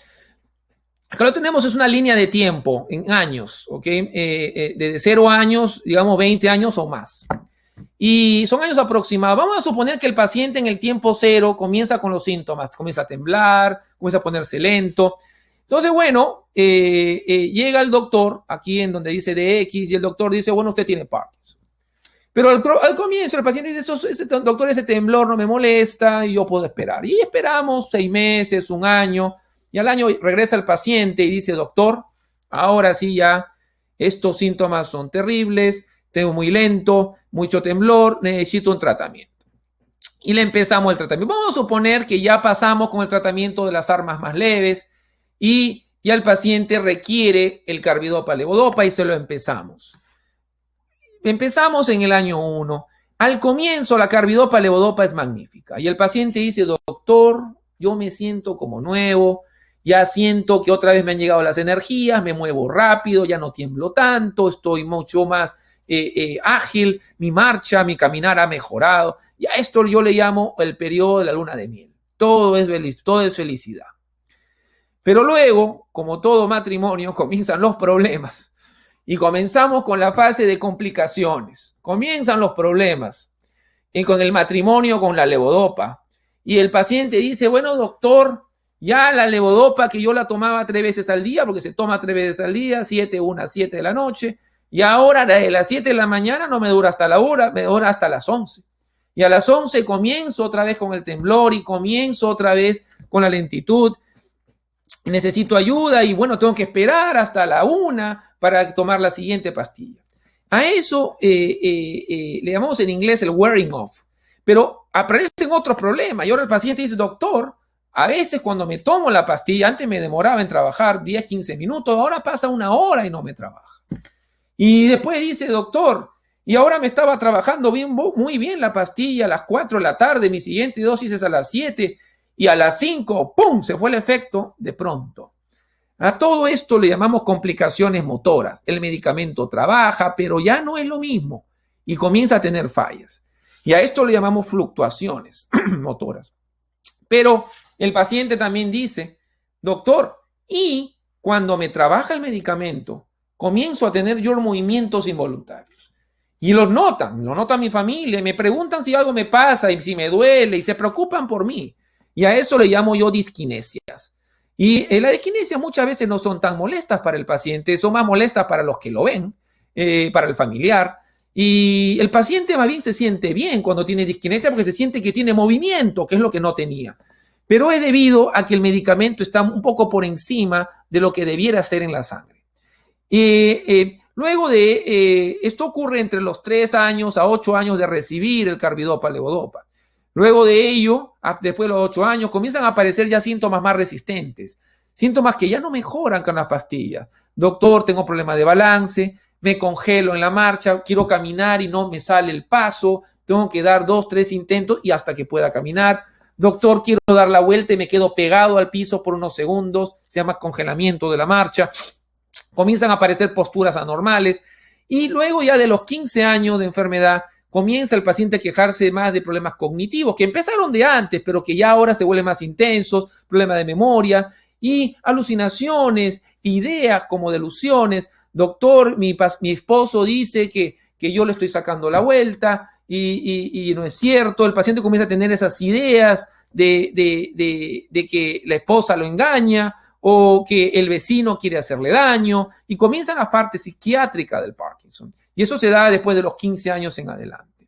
Acá lo tenemos, es una línea de tiempo en años, ¿ok? De 0 años, digamos 20 años o más. Y son años aproximados. Vamos a suponer que el paciente en el tiempo 0 comienza con los síntomas, comienza a temblar, comienza a ponerse lento. Entonces, bueno, llega el doctor, aquí en donde dice DX, y el doctor dice, bueno, usted tiene Parkinson. Pero al comienzo el paciente dice, doctor, ese temblor no me molesta y yo puedo esperar. Y esperamos 6 meses, 1 año, y al año regresa el paciente y dice, doctor, ahora sí ya estos síntomas son terribles, tengo muy lento, mucho temblor, necesito un tratamiento. Y le empezamos el tratamiento. Vamos a suponer que ya pasamos con el tratamiento de las armas más leves y ya el paciente requiere el carbidopa-levodopa y se lo empezamos. Empezamos en el año 1. Al comienzo la carbidopa-levodopa es magnífica y el paciente dice, doctor, yo me siento como nuevo, ya siento que otra vez me han llegado las energías, me muevo rápido, ya no tiemblo tanto, estoy mucho más ágil, mi marcha, mi caminar ha mejorado. Y a esto yo le llamo el periodo de la luna de miel. Todo es felicidad. Pero luego, como todo matrimonio, comienzan los problemas. Y comenzamos con la fase de complicaciones. Comienzan los problemas. Y con el matrimonio, con la levodopa. Y el paciente dice, bueno, doctor, ya la levodopa que yo la tomaba 3 veces al día, porque se toma 3 veces al día, 7, 1, 7 de la noche. Y ahora de las 7 de la mañana no me dura hasta la hora, me dura hasta las 11. Y a las 11 comienzo otra vez con el temblor y comienzo otra vez con la lentitud. Necesito ayuda y bueno, tengo que esperar hasta la 1 para tomar la siguiente pastilla. A eso le llamamos en inglés el wearing off. Pero aparecen otros problemas. Y ahora el paciente dice, doctor, a veces cuando me tomo la pastilla, antes me demoraba en trabajar 10, 15 minutos, ahora pasa 1 hora y no me trabaja. Y después dice, doctor, y ahora me estaba trabajando muy bien la pastilla a las 4 de la tarde, mi siguiente dosis es a las 7 y a las 5, ¡pum!, se fue el efecto de pronto. A todo esto le llamamos complicaciones motoras. El medicamento trabaja, pero ya no es lo mismo y comienza a tener fallas. Y a esto le llamamos fluctuaciones motoras. Pero el paciente también dice, doctor, y cuando me trabaja el medicamento, comienzo a tener yo movimientos involuntarios. Y lo nota mi familia, y me preguntan si algo me pasa, y si me duele, y se preocupan por mí. Y a eso le llamo yo disquinesias. Y la disquinesia muchas veces no son tan molestas para el paciente, son más molestas para los que lo ven, para el familiar. Y el paciente más bien se siente bien cuando tiene disquinesia porque se siente que tiene movimiento, que es lo que no tenía. Pero es debido a que el medicamento está un poco por encima de lo que debiera ser en la sangre. Luego de esto ocurre entre los 3 años a 8 años de recibir el carbidopa-levodopa. Luego de ello, después de los 8 años, comienzan a aparecer ya síntomas más resistentes, síntomas que ya no mejoran con las pastillas. Doctor, tengo problemas de balance, me congelo en la marcha, quiero caminar y no me sale el paso, tengo que dar 2, 3 intentos y hasta que pueda caminar. Doctor, quiero dar la vuelta y me quedo pegado al piso por unos segundos, se llama congelamiento de la marcha. Comienzan a aparecer posturas anormales y luego ya de los 15 años de enfermedad comienza el paciente a quejarse más de problemas cognitivos que empezaron de antes, pero que ya ahora se vuelven más intensos, problemas de memoria y alucinaciones, ideas como delusiones. Doctor, mi esposo dice que yo le estoy sacando la vuelta y no es cierto. El paciente comienza a tener esas ideas de que la esposa lo engaña o que el vecino quiere hacerle daño, y comienza la parte psiquiátrica del Parkinson. Y eso se da después de los 15 años en adelante.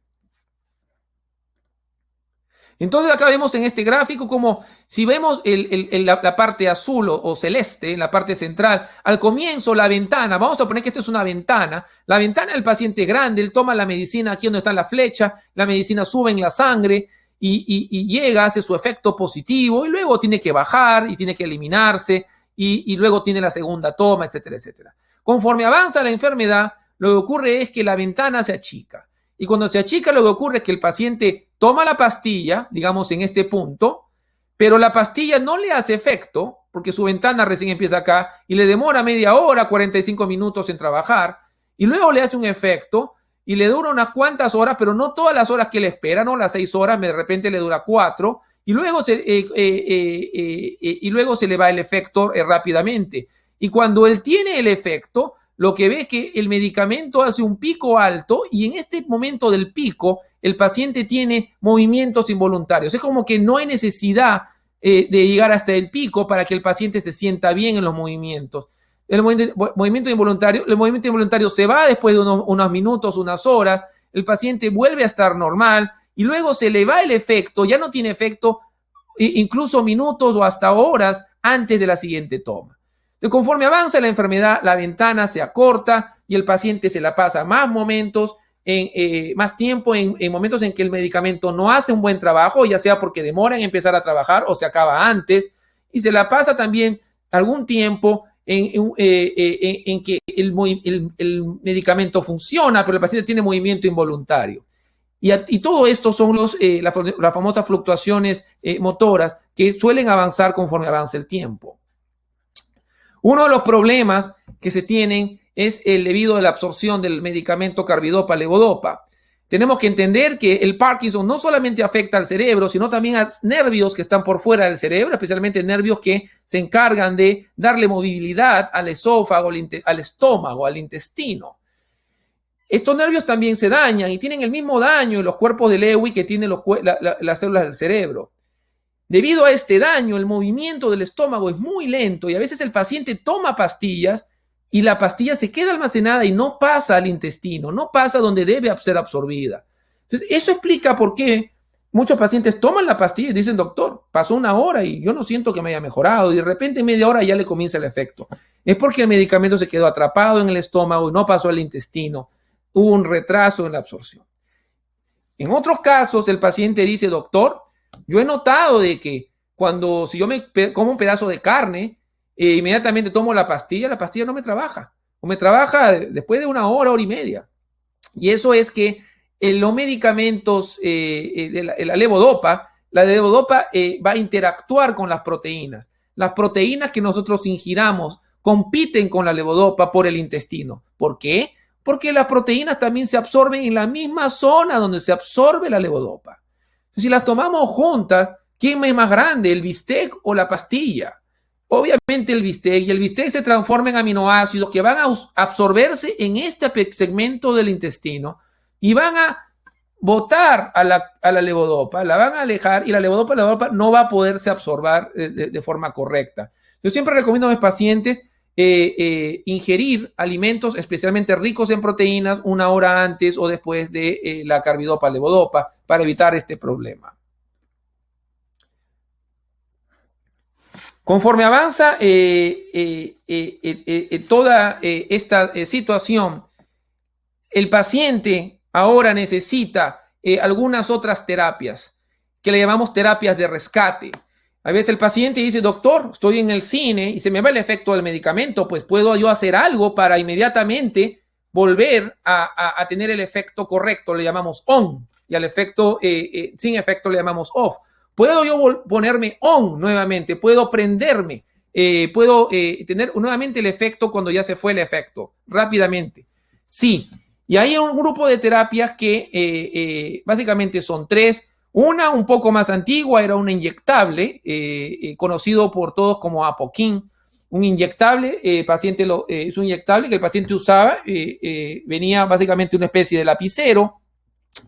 Entonces acá vemos en este gráfico como si vemos la parte azul o celeste, la parte central, al comienzo la ventana, vamos a poner que esta es una ventana, la ventana del paciente es grande, él toma la medicina aquí donde está la flecha, la medicina sube en la sangre, y llega, hace su efecto positivo y luego tiene que bajar y tiene que eliminarse y luego tiene la segunda toma, etcétera, etcétera. Conforme avanza la enfermedad, lo que ocurre es que la ventana se achica y cuando se achica lo que ocurre es que el paciente toma la pastilla, digamos en este punto, pero la pastilla no le hace efecto porque su ventana recién empieza acá, y le demora media hora, 45 minutos en trabajar, y luego le hace un efecto, y le dura unas cuantas horas, pero no todas las horas que le espera, ¿no? Las 6 horas, de repente le dura 4, y luego se le va el efecto rápidamente. Y cuando él tiene el efecto, lo que ve es que el medicamento hace un pico alto, y en este momento del pico, el paciente tiene movimientos involuntarios. Es como que no hay necesidad de llegar hasta el pico para que el paciente se sienta bien en los movimientos. El movimiento involuntario se va después de unos minutos, unas horas, el paciente vuelve a estar normal y luego se le va el efecto, ya no tiene efecto incluso minutos o hasta horas antes de la siguiente toma. Y conforme avanza la enfermedad, la ventana se acorta y el paciente se la pasa más tiempo en momentos en que el medicamento no hace un buen trabajo, ya sea porque demora en empezar a trabajar o se acaba antes, y se la pasa también algún tiempo en que el medicamento funciona, pero el paciente tiene movimiento involuntario. Y todo esto son las famosas fluctuaciones motoras que suelen avanzar conforme avanza el tiempo. Uno de los problemas que se tienen es el debido a la absorción del medicamento carbidopa-levodopa. Tenemos que entender que el Parkinson no solamente afecta al cerebro, sino también a nervios que están por fuera del cerebro, especialmente nervios que se encargan de darle movilidad al esófago, al estómago, al intestino. Estos nervios también se dañan y tienen el mismo daño en los cuerpos de Lewy que tienen las células del cerebro. Debido a este daño, el movimiento del estómago es muy lento y a veces el paciente toma pastillas y la pastilla se queda almacenada y no pasa al intestino, no pasa donde debe ser absorbida. Entonces, eso explica por qué muchos pacientes toman la pastilla y dicen, doctor, pasó una hora y yo no siento que me haya mejorado, y de repente en media hora ya le comienza el efecto. Es porque el medicamento se quedó atrapado en el estómago y no pasó al intestino. Hubo un retraso en la absorción. En otros casos, el paciente dice, doctor, yo he notado de que si yo me como un pedazo de carne, inmediatamente tomo la pastilla no me trabaja. O me trabaja después de una hora, hora y media. Y eso es que los medicamentos de la levodopa va a interactuar con las proteínas. Las proteínas que nosotros ingiramos compiten con la levodopa por el intestino. ¿Por qué? Porque las proteínas también se absorben en la misma zona donde se absorbe la levodopa. Si las tomamos juntas, ¿quién es más grande, el bistec o la pastilla? Obviamente el bistec, y el bistec se transforma en aminoácidos que van a absorberse en este segmento del intestino y van a botar a la levodopa, la van a alejar y la levodopa no va a poderse absorber de forma correcta. Yo siempre recomiendo a mis pacientes ingerir alimentos especialmente ricos en proteínas una hora antes o después de la carbidopa-levodopa para evitar este problema. Conforme avanza toda esta situación, el paciente ahora necesita algunas otras terapias que le llamamos terapias de rescate. A veces el paciente dice, doctor, estoy en el cine y se me va el efecto del medicamento, pues puedo yo hacer algo para inmediatamente volver a tener el efecto correcto, le llamamos on, y al efecto sin efecto le llamamos off. Puedo yo ponerme on nuevamente, puedo prenderme, puedo tener nuevamente el efecto cuando ya se fue el efecto, rápidamente. Sí, y hay un grupo de terapias que básicamente son 3. Una un poco más antigua era una inyectable, conocido por todos como Apoquin. Un inyectable, es un inyectable que el paciente usaba, venía básicamente una especie de lapicero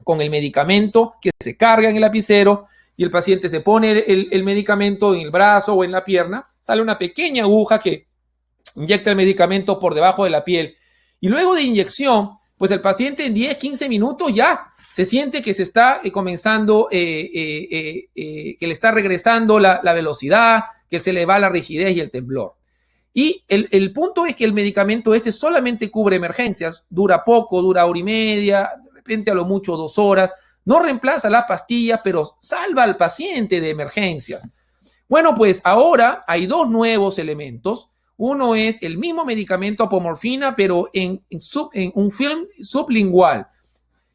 con el medicamento que se carga en el lapicero y el paciente se pone el medicamento en el brazo o en la pierna, sale una pequeña aguja que inyecta el medicamento por debajo de la piel. Y luego de inyección, pues el paciente en 10, 15 minutos ya se siente que se está comenzando, que le está regresando la velocidad, que se le va la rigidez y el temblor. Y el punto es que el medicamento solamente cubre emergencias, dura poco, dura hora y media, de repente a lo mucho 2 horas, no reemplaza las pastillas, pero salva al paciente de emergencias. Bueno, pues ahora hay 2 nuevos elementos. Uno es el mismo medicamento apomorfina, pero en un film sublingual.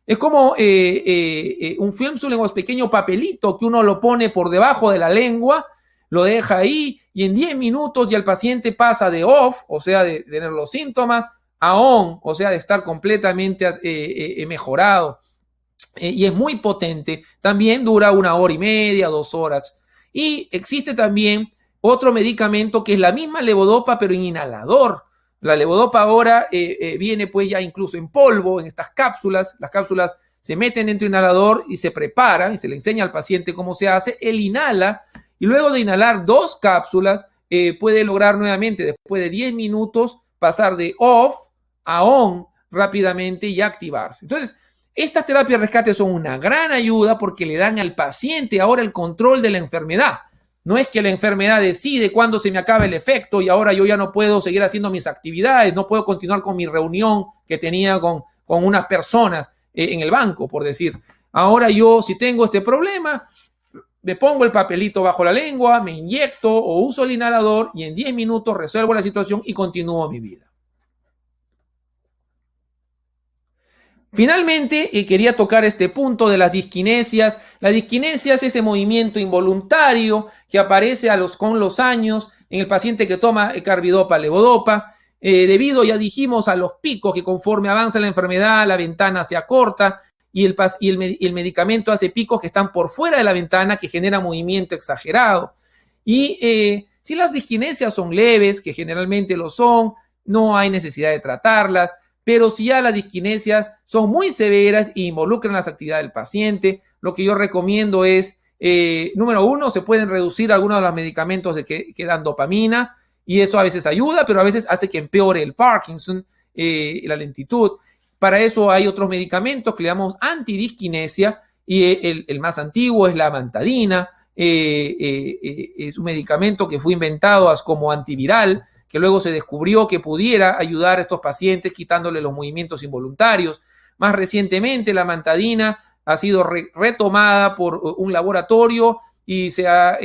Es como un film sublingual, pequeño papelito que uno lo pone por debajo de la lengua lo deja ahí y en 10 minutos ya el paciente pasa de off, o sea, de tener los síntomas, a on, o sea, de estar completamente mejorado. Y es muy potente. También dura 1 hora y media, 2 horas. Y existe también otro medicamento que es la misma levodopa, pero en inhalador. La levodopa ahora viene pues ya incluso en polvo, en estas cápsulas. Las cápsulas se meten dentro del inhalador y se preparan y se le enseña al paciente cómo se hace. Él inhala y luego de inhalar 2 cápsulas puede lograr nuevamente, después de 10 minutos, pasar de off a on rápidamente y activarse. Entonces, estas terapias de rescate son una gran ayuda porque le dan al paciente ahora el control de la enfermedad. No es que la enfermedad decide cuándo se me acaba el efecto y ahora yo ya no puedo seguir haciendo mis actividades, no puedo continuar con mi reunión que tenía con unas personas en el banco, por decir. Ahora yo, si tengo este problema, me pongo el papelito bajo la lengua, me inyecto o uso el inhalador y en 10 minutos resuelvo la situación y continúo mi vida. Finalmente, quería tocar este punto de las disquinesias. La disquinesia es ese movimiento involuntario que aparece con los años en el paciente que toma carbidopa, levodopa, debido, ya dijimos, a los picos que conforme avanza la enfermedad, la ventana se acorta y el medicamento hace picos que están por fuera de la ventana que genera movimiento exagerado. Y si las disquinesias son leves, que generalmente lo son, no hay necesidad de tratarlas. Pero si ya las disquinesias son muy severas e involucran las actividades del paciente, lo que yo recomiendo es, número 1, se pueden reducir algunos de los medicamentos que dan dopamina, y esto a veces ayuda, pero a veces hace que empeore el Parkinson, la lentitud. Para eso hay otros medicamentos que le llamamos antidisquinesia, y el más antiguo es la amantadina. Es un medicamento que fue inventado como antiviral, que luego se descubrió que pudiera ayudar a estos pacientes quitándole los movimientos involuntarios. Más recientemente, la amantadina ha sido retomada por un laboratorio y se ha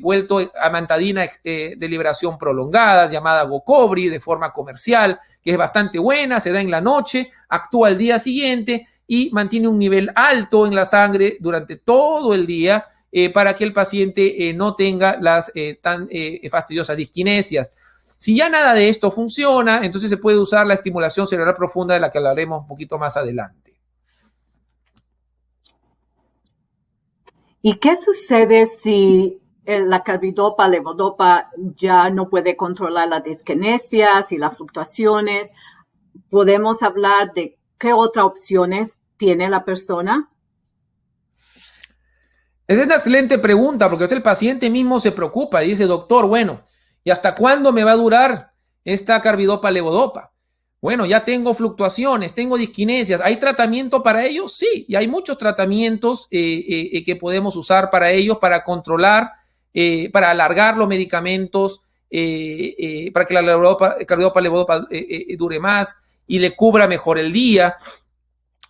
vuelto amantadina de liberación prolongada, llamada Gocovri, de forma comercial, que es bastante buena, se da en la noche, actúa al día siguiente y mantiene un nivel alto en la sangre durante todo el día para que el paciente no tenga las tan fastidiosas disquinesias. Si ya nada de esto funciona, entonces se puede usar la estimulación cerebral profunda de la que hablaremos un poquito más adelante. ¿Y qué sucede si la carbidopa, levodopa ya no puede controlar las disquinesias y las fluctuaciones? ¿Podemos hablar de qué otras opciones tiene la persona? Esa es una excelente pregunta porque el paciente mismo se preocupa y dice, doctor, bueno, ¿y hasta cuándo me va a durar esta carbidopa, levodopa? Bueno, ya tengo fluctuaciones, tengo disquinesias. ¿Hay tratamiento para ellos? Sí, y hay muchos tratamientos que podemos usar para ellos, para controlar, para alargar los medicamentos, para que la carbidopa, levodopa dure más y le cubra mejor el día.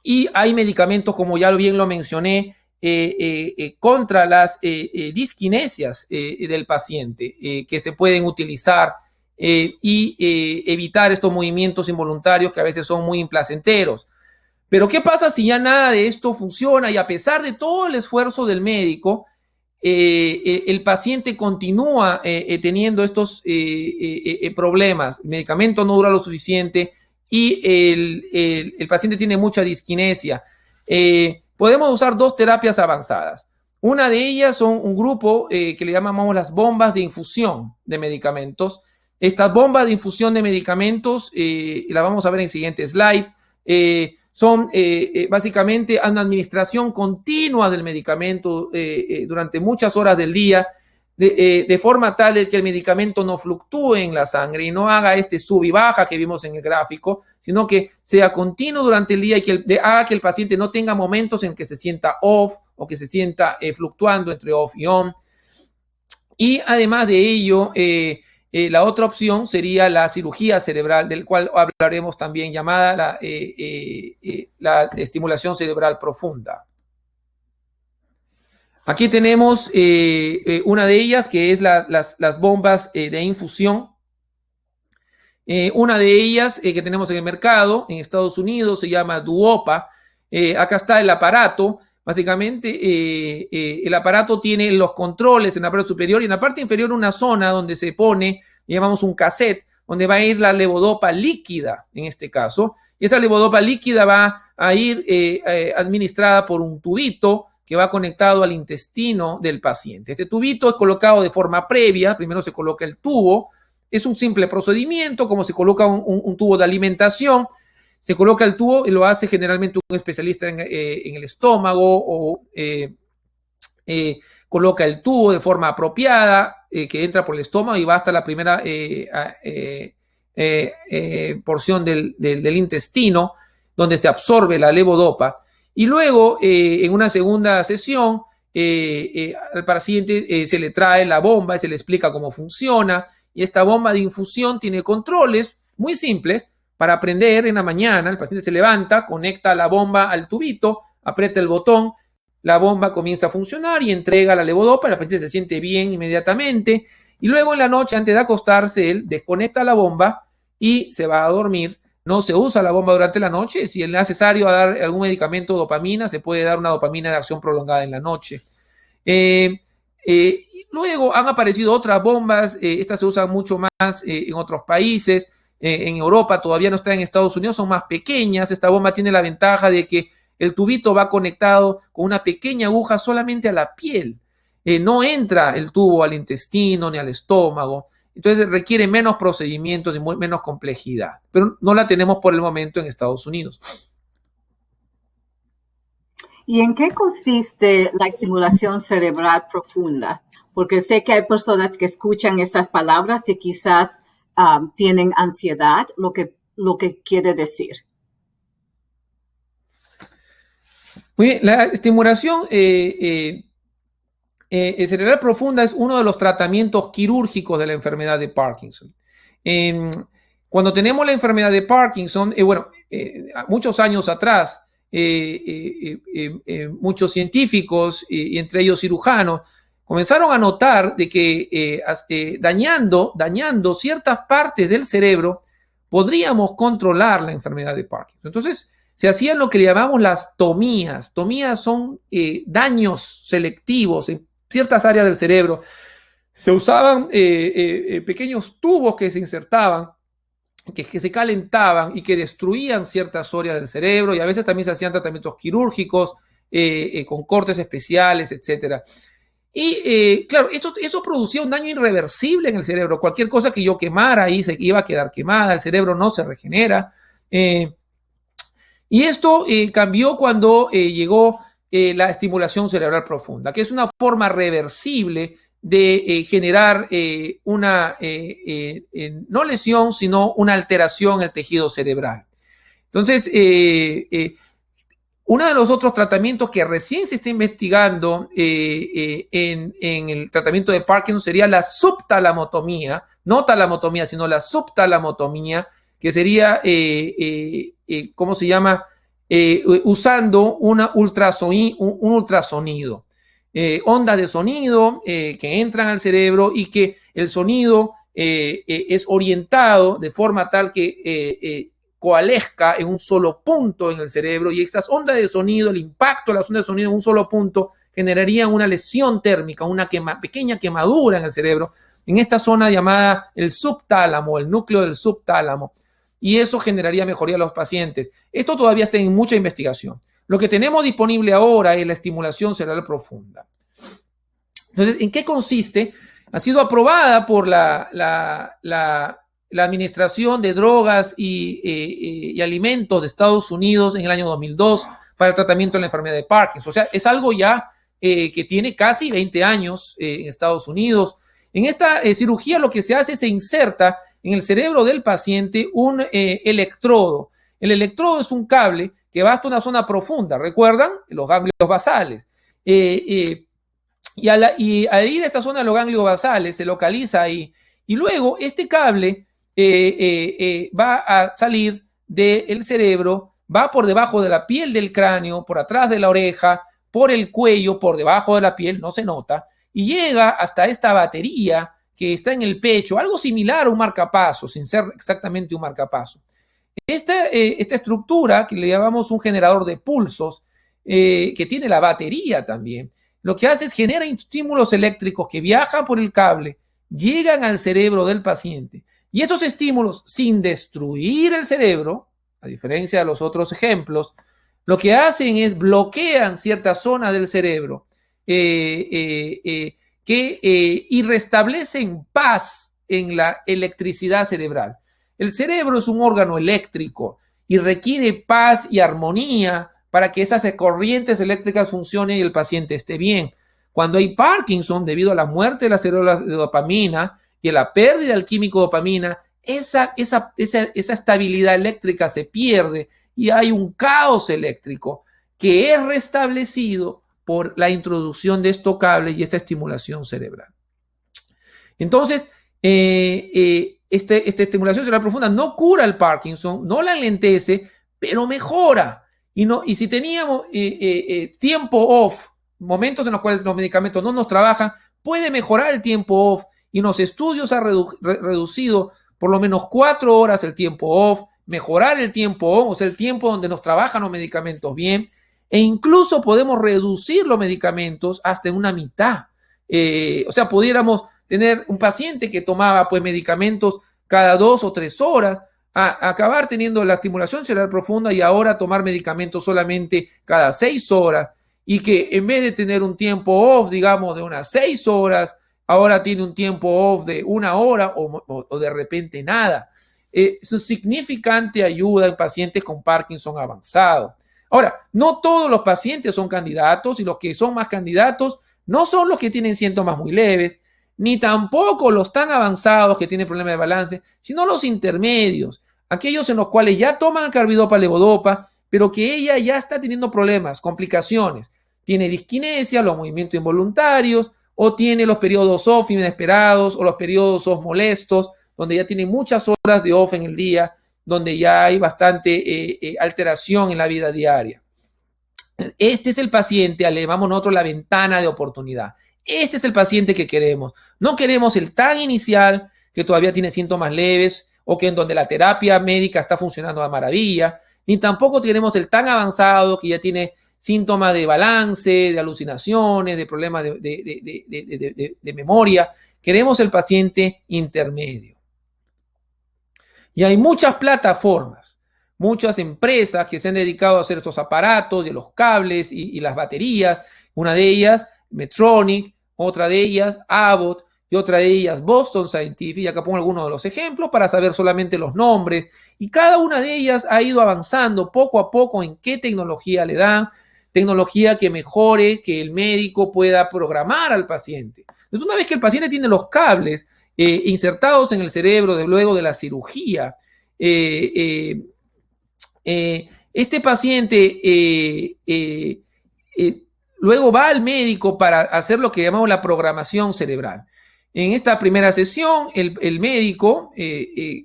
Y hay medicamentos, como ya bien lo mencioné, contra las disquinesias del paciente que se pueden utilizar y evitar estos movimientos involuntarios que a veces son muy implacenteros. Pero ¿qué pasa si ya nada de esto funciona y a pesar de todo el esfuerzo del médico, el paciente continúa teniendo estos problemas? El medicamento no dura lo suficiente y el paciente tiene mucha disquinesia. Podemos usar 2 terapias avanzadas. Una de ellas son un grupo que le llamamos las bombas de infusión de medicamentos. Estas bombas de infusión de medicamentos, las vamos a ver en el siguiente slide, son básicamente una administración continua del medicamento durante muchas horas del día, de forma tal de que el medicamento no fluctúe en la sangre y no haga este sub y baja que vimos en el gráfico, sino que sea continuo durante el día y que haga que el paciente no tenga momentos en que se sienta off o que se sienta fluctuando entre off y on. Y además de ello, la otra opción sería la cirugía cerebral, del cual hablaremos también, llamada la estimulación cerebral profunda. Aquí tenemos una de ellas, que es las bombas de infusión. Una de ellas que tenemos en el mercado, en Estados Unidos, se llama Duopa. Acá está el aparato. Básicamente, el aparato tiene los controles en la parte superior y en la parte inferior una zona donde se pone, llamamos un cassette, donde va a ir la levodopa líquida, en este caso. Y esta levodopa líquida va a ir administrada por un tubito que va conectado al intestino del paciente. Este tubito es colocado de forma previa. Primero se coloca el tubo. Es un simple procedimiento, como se coloca un tubo de alimentación. Se coloca el tubo y lo hace generalmente un especialista en el estómago o coloca el tubo de forma apropiada que entra por el estómago y va hasta la primera porción del intestino donde se absorbe la levodopa. Y luego, en una segunda sesión, al paciente se le trae la bomba y se le explica cómo funciona. Y esta bomba de infusión tiene controles muy simples. Para prender en la mañana, el paciente se levanta, conecta la bomba al tubito, aprieta el botón, la bomba comienza a funcionar y entrega la levodopa, el paciente se siente bien inmediatamente. Y luego en la noche, antes de acostarse, él desconecta la bomba y se va a dormir. No se usa la bomba durante la noche. Si es necesario dar algún medicamento dopamina, se puede dar una dopamina de acción prolongada en la noche. Luego han aparecido otras bombas. Estas se usan mucho más en otros países. En Europa todavía no está, en Estados Unidos son más pequeñas. Esta bomba tiene la ventaja de que el tubito va conectado con una pequeña aguja solamente a la piel. No entra el tubo al intestino ni al estómago. Entonces requiere menos procedimientos y menos complejidad. Pero no la tenemos por el momento en Estados Unidos. ¿Y en qué consiste la estimulación cerebral profunda? Porque sé que hay personas que escuchan esas palabras y quizás tienen ansiedad, lo que quiere decir. Muy bien, la estimulación cerebral profunda es uno de los tratamientos quirúrgicos de la enfermedad de Parkinson. Cuando tenemos la enfermedad de Parkinson, muchos años atrás, muchos científicos, y entre ellos cirujanos, comenzaron a notar de que dañando ciertas partes del cerebro, podríamos controlar la enfermedad de Parkinson. Entonces, se hacían lo que le llamamos las tomías. Tomías son daños selectivos en ciertas áreas del cerebro. Se usaban pequeños tubos que se insertaban, que se calentaban y que destruían ciertas áreas del cerebro, y a veces también se hacían tratamientos quirúrgicos con cortes especiales, etc. Y claro, esto producía un daño irreversible en el cerebro. Cualquier cosa que yo quemara ahí se iba a quedar quemada, el cerebro no se regenera. Y esto cambió cuando llegó la estimulación cerebral profunda, que es una forma reversible de generar una no lesión, sino una alteración en el tejido cerebral. Entonces, uno de los otros tratamientos que recién se está investigando en el tratamiento de Parkinson sería la subtalamotomía, no talamotomía, sino la subtalamotomía, que sería, ¿cómo se llama? Usando un ultrasonido. Ondas de sonido que entran al cerebro y que el sonido es orientado de forma tal que coalesca en un solo punto en el cerebro, y estas ondas de sonido, el impacto de las ondas de sonido en un solo punto generarían una lesión térmica, una pequeña quemadura en el cerebro, en esta zona llamada el subtálamo, el núcleo del subtálamo, y eso generaría mejoría a los pacientes. Esto todavía está en mucha investigación. Lo que tenemos disponible ahora es la estimulación cerebral profunda. Entonces, ¿en qué consiste? Ha sido aprobada por la Administración de Drogas y Alimentos de Estados Unidos en el año 2002 para el tratamiento de la enfermedad de Parkinson. O sea, es algo ya que tiene casi 20 años en Estados Unidos. En esta cirugía lo que se hace es se inserta en el cerebro del paciente un electrodo. El electrodo es un cable que va hasta una zona profunda, ¿recuerdan? Los ganglios basales. Y al ir a esta zona de los ganglios basales, se localiza ahí. Y luego este cable va a salir del cerebro, va por debajo de la piel del cráneo, por atrás de la oreja, por el cuello, por debajo de la piel, no se nota, y llega hasta esta batería que está en el pecho, algo similar a un marcapasos, sin ser exactamente un marcapasos. Esta estructura, que le llamamos un generador de pulsos, que tiene la batería también, lo que hace es genera estímulos eléctricos que viajan por el cable, llegan al cerebro del paciente. Y esos estímulos, sin destruir el cerebro, a diferencia de los otros ejemplos, lo que hacen es bloquean ciertas zonas del cerebro y restablecen paz en la electricidad cerebral. El cerebro es un órgano eléctrico y requiere paz y armonía para que esas corrientes eléctricas funcionen y el paciente esté bien. Cuando hay Parkinson, debido a la muerte de las células de dopamina y a la pérdida del químico dopamina, esa estabilidad eléctrica se pierde y hay un caos eléctrico que es restablecido por la introducción de estos cables y esta estimulación cerebral. Entonces, esta estimulación cerebral profunda no cura el Parkinson, no la enlentece, pero mejora. Y si teníamos tiempo off, momentos en los cuales los medicamentos no nos trabajan, puede mejorar el tiempo off. Y en los estudios ha reducido por lo menos 4 horas el tiempo off, mejorar el tiempo on, o sea, el tiempo donde nos trabajan los medicamentos bien, e incluso podemos reducir los medicamentos hasta en una mitad. O sea, pudiéramos tener un paciente que tomaba pues medicamentos cada 2 o 3 horas, a acabar teniendo la estimulación cerebral profunda y ahora tomar medicamentos solamente cada 6 horas, y que en vez de tener un tiempo off, digamos, de unas 6 horas, ahora tiene un tiempo off de 1 hora o de repente nada. Es una significante ayuda en pacientes con Parkinson avanzado. Ahora, no todos los pacientes son candidatos, y los que son más candidatos no son los que tienen síntomas muy leves, ni tampoco los tan avanzados que tienen problemas de balance, sino los intermedios, aquellos en los cuales ya toman carbidopa, levodopa, pero que ella ya está teniendo problemas, complicaciones. Tiene disquinesia, los movimientos involuntarios, o tiene los periodos off inesperados, o los periodos off molestos, donde ya tiene muchas horas de off en el día, donde ya hay bastante alteración en la vida diaria. Este es el paciente, le llamamos nosotros la ventana de oportunidad. Este es el paciente que queremos. No queremos el tan inicial, que todavía tiene síntomas leves, o que en donde la terapia médica está funcionando a maravilla, ni tampoco queremos el tan avanzado, que ya tiene síntomas de balance, de alucinaciones, de problemas de memoria. Queremos el paciente intermedio. Y hay muchas plataformas, muchas empresas que se han dedicado a hacer estos aparatos de los cables y las baterías. Una de ellas, Medtronic, otra de ellas, Abbott, y otra de ellas, Boston Scientific. Y acá pongo algunos de los ejemplos para saber solamente los nombres. Y cada una de ellas ha ido avanzando poco a poco en qué tecnología le dan, tecnología que mejore, que el médico pueda programar al paciente. Entonces, una vez que el paciente tiene los cables insertados en el cerebro luego de la cirugía, este paciente luego va al médico para hacer lo que llamamos la programación cerebral. En esta primera sesión, el médico,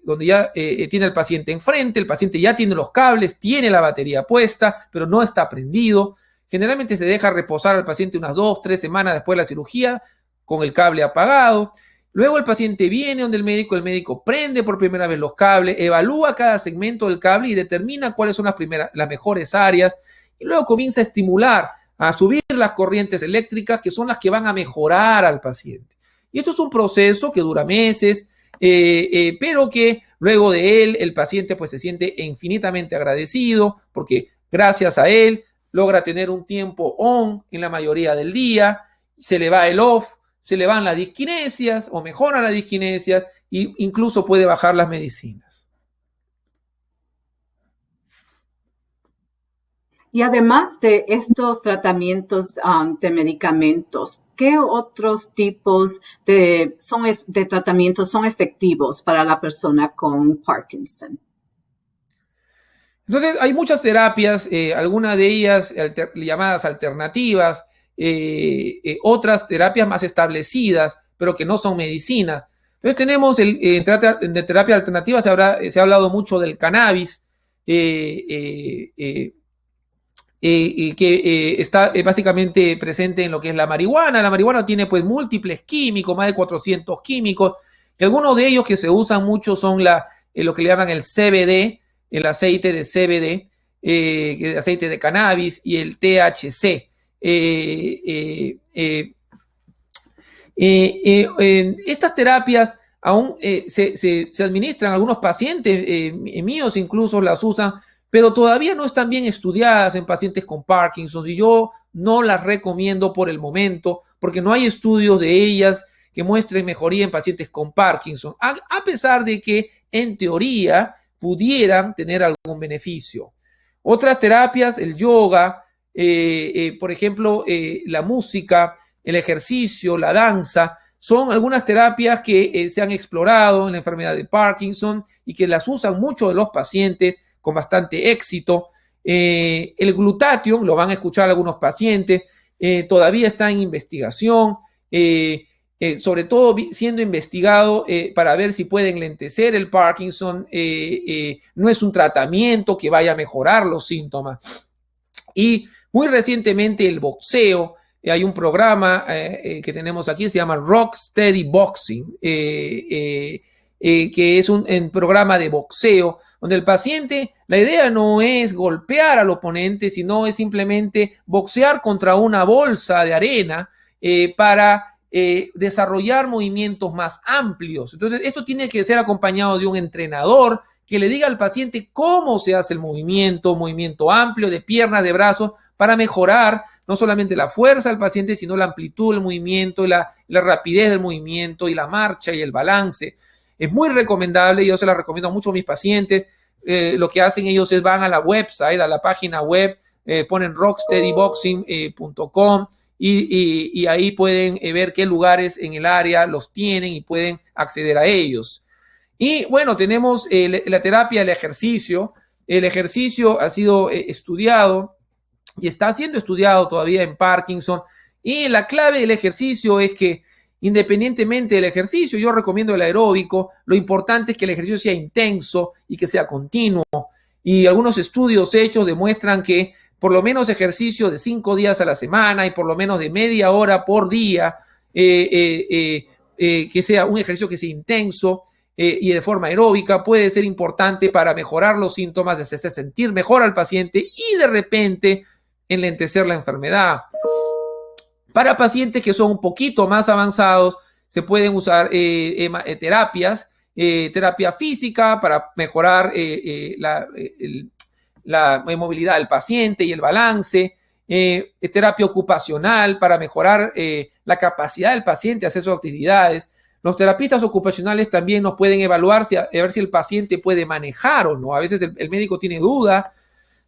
donde ya tiene al paciente enfrente, el paciente ya tiene los cables, tiene la batería puesta, pero no está prendido. Generalmente se deja reposar al paciente unas 2 o 3 semanas después de la cirugía, con el cable apagado. Luego el paciente viene donde el médico prende por primera vez los cables, evalúa cada segmento del cable y determina cuáles son las mejores áreas, y luego comienza a estimular, a subir las corrientes eléctricas, que son las que van a mejorar al paciente. Y esto es un proceso que dura meses, pero que luego de él el paciente pues se siente infinitamente agradecido, porque gracias a él logra tener un tiempo on en la mayoría del día, se le va el off, se le van las disquinesias o mejoran las disquinesias, e incluso puede bajar las medicinas. Y además de estos tratamientos de medicamentos, ¿qué otros tipos de tratamientos son efectivos para la persona con Parkinson? Entonces, hay muchas terapias, algunas de ellas llamadas alternativas, otras terapias más establecidas, pero que no son medicinas. Entonces tenemos de terapia alternativa, se ha hablado mucho del cannabis, que está básicamente presente en lo que es la marihuana. La marihuana tiene pues múltiples químicos, más de 400 químicos, y algunos de ellos que se usan mucho son lo que le llaman el CBD, el aceite de CBD, aceite de cannabis y el THC. Estas terapias aún se administran, algunos pacientes míos incluso las usan, pero todavía no están bien estudiadas en pacientes con Parkinson y yo no las recomiendo por el momento porque no hay estudios de ellas que muestren mejoría en pacientes con Parkinson, a pesar de que en teoría pudieran tener algún beneficio. Otras terapias, el yoga, por ejemplo, la música, el ejercicio, la danza, son algunas terapias que se han explorado en la enfermedad de Parkinson y que las usan muchos de los pacientes con bastante éxito. El glutatión, lo van a escuchar algunos pacientes, todavía está en investigación, sobre todo siendo investigado para ver si puede enlentecer el Parkinson. No es un tratamiento que vaya a mejorar los síntomas. Y muy recientemente el boxeo, hay un programa que tenemos aquí, se llama Rock Steady Boxing, que es un programa de boxeo, donde el paciente, la idea no es golpear al oponente, sino es simplemente boxear contra una bolsa de arena para desarrollar movimientos más amplios. Entonces, esto tiene que ser acompañado de un entrenador que le diga al paciente cómo se hace el movimiento amplio de piernas, de brazos, para mejorar no solamente la fuerza del paciente, sino la amplitud del movimiento, la rapidez del movimiento y la marcha y el balance. Es muy recomendable, yo se la recomiendo mucho a mis pacientes. Lo que hacen ellos es van a la website, a la página web, ponen rocksteadyboxing.com y ahí pueden ver qué lugares en el área los tienen y pueden acceder a ellos. Y bueno, tenemos la terapia del ejercicio. El ejercicio ha sido estudiado y está siendo estudiado todavía en Parkinson. Y la clave del ejercicio es que independientemente del ejercicio, yo recomiendo el aeróbico, lo importante es que el ejercicio sea intenso y que sea continuo. Y algunos estudios hechos demuestran que por lo menos ejercicio de 5 días a la semana y por lo menos de media hora por día, que sea un ejercicio que sea intenso y de forma aeróbica, puede ser importante para mejorar los síntomas, de hacerse sentir mejor al paciente y de repente enlentecer la enfermedad. Para pacientes que son un poquito más avanzados, se pueden usar terapias, terapia física para mejorar la movilidad del paciente y el balance, terapia ocupacional para mejorar la capacidad del paciente de hacer sus actividades. Los terapistas ocupacionales también nos pueden evaluar a ver si el paciente puede manejar o no. A veces el médico tiene duda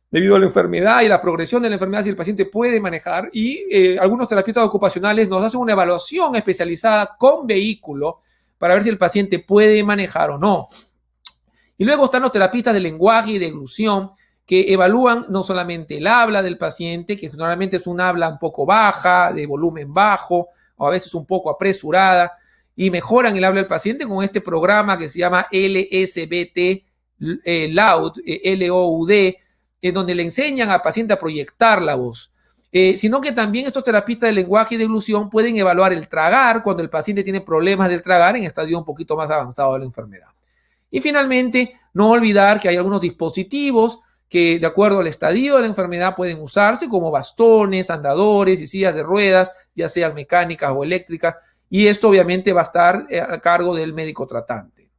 debido a la enfermedad y la progresión de la enfermedad si el paciente puede manejar y algunos terapistas ocupacionales nos hacen una evaluación especializada con vehículo para ver si el paciente puede manejar o no. Y luego están los terapistas de lenguaje y de deglución que evalúan no solamente el habla del paciente, que normalmente es un habla un poco baja, de volumen bajo o a veces un poco apresurada, y mejoran el habla del paciente con este programa que se llama LSBT Loud, L-O-U-D, donde le enseñan al paciente a proyectar la voz. Sino que también estos terapistas de lenguaje y de deglución pueden evaluar el tragar cuando el paciente tiene problemas del tragar en estadio un poquito más avanzado de la enfermedad. Y finalmente, no olvidar que hay algunos dispositivos que de acuerdo al estadio de la enfermedad pueden usarse como bastones, andadores y sillas de ruedas, ya sean mecánicas o eléctricas, y esto obviamente va a estar a cargo del médico tratante.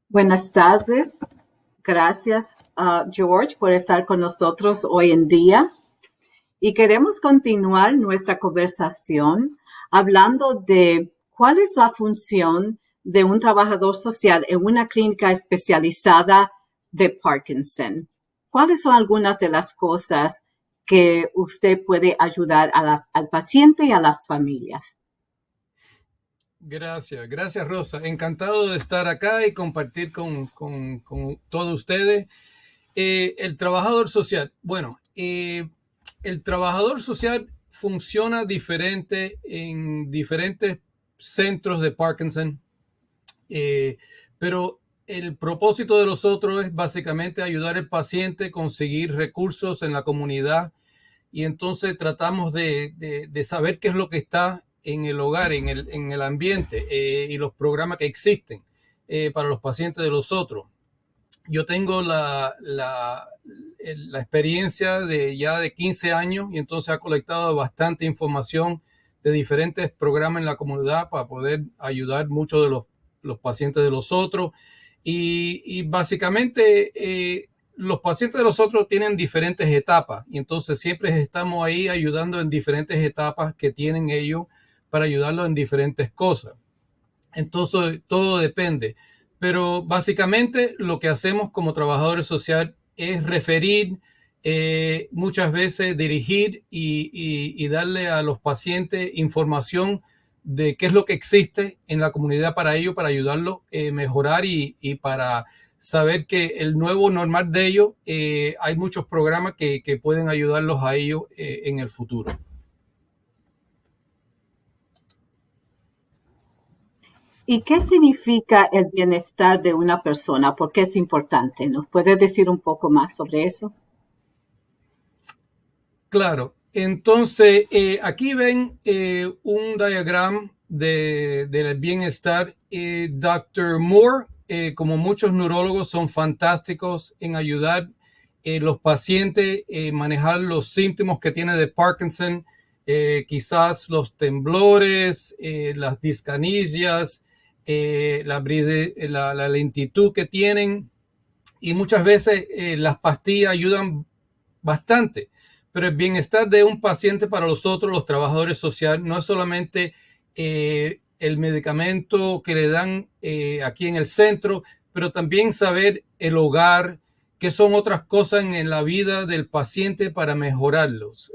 Buenas tardes. Gracias, George, por estar con nosotros hoy en día. Y queremos continuar nuestra conversación hablando de cuál es la función de un trabajador social en una clínica especializada de Parkinson. ¿Cuáles son algunas de las cosas que usted puede ayudar al paciente y a las familias? Gracias Rosa. Encantado de estar acá y compartir con todos ustedes. El trabajador social. Bueno, el trabajador social funciona diferente en diferentes centros de Parkinson, pero el propósito de nosotros es básicamente ayudar al paciente a conseguir recursos en la comunidad y entonces tratamos de saber qué es lo que está en el hogar, en el ambiente y los programas que existen para los pacientes de los otros. Yo tengo la experiencia de ya de 15 años y entonces ha colectado bastante información de diferentes programas en la comunidad para poder ayudar muchos de los pacientes de los otros. Y básicamente los pacientes de los otros tienen diferentes etapas y entonces siempre estamos ahí ayudando en diferentes etapas que tienen ellos para ayudarlos en diferentes cosas. Entonces todo depende. Pero básicamente lo que hacemos como trabajadores sociales es referir, muchas veces dirigir y darle a los pacientes información de qué es lo que existe en la comunidad para ellos, para ayudarlos a mejorar y para saber que el nuevo normal de ellos, hay muchos programas que pueden ayudarlos a ellos en el futuro. ¿Y qué significa el bienestar de una persona? ¿Por qué es importante? ¿Nos puedes decir un poco más sobre eso? Claro. Entonces, aquí ven un diagrama del bienestar. Dr. Moore, como muchos neurólogos, son fantásticos en ayudar los pacientes a manejar los síntomas que tiene de Parkinson, quizás los temblores, las discanesias, la lentitud que tienen, y muchas veces las pastillas ayudan bastante, pero el bienestar de un paciente para los otros, los trabajadores sociales, no es solamente el medicamento que le dan aquí en el centro, pero también saber el hogar, qué son otras cosas en la vida del paciente para mejorarlos,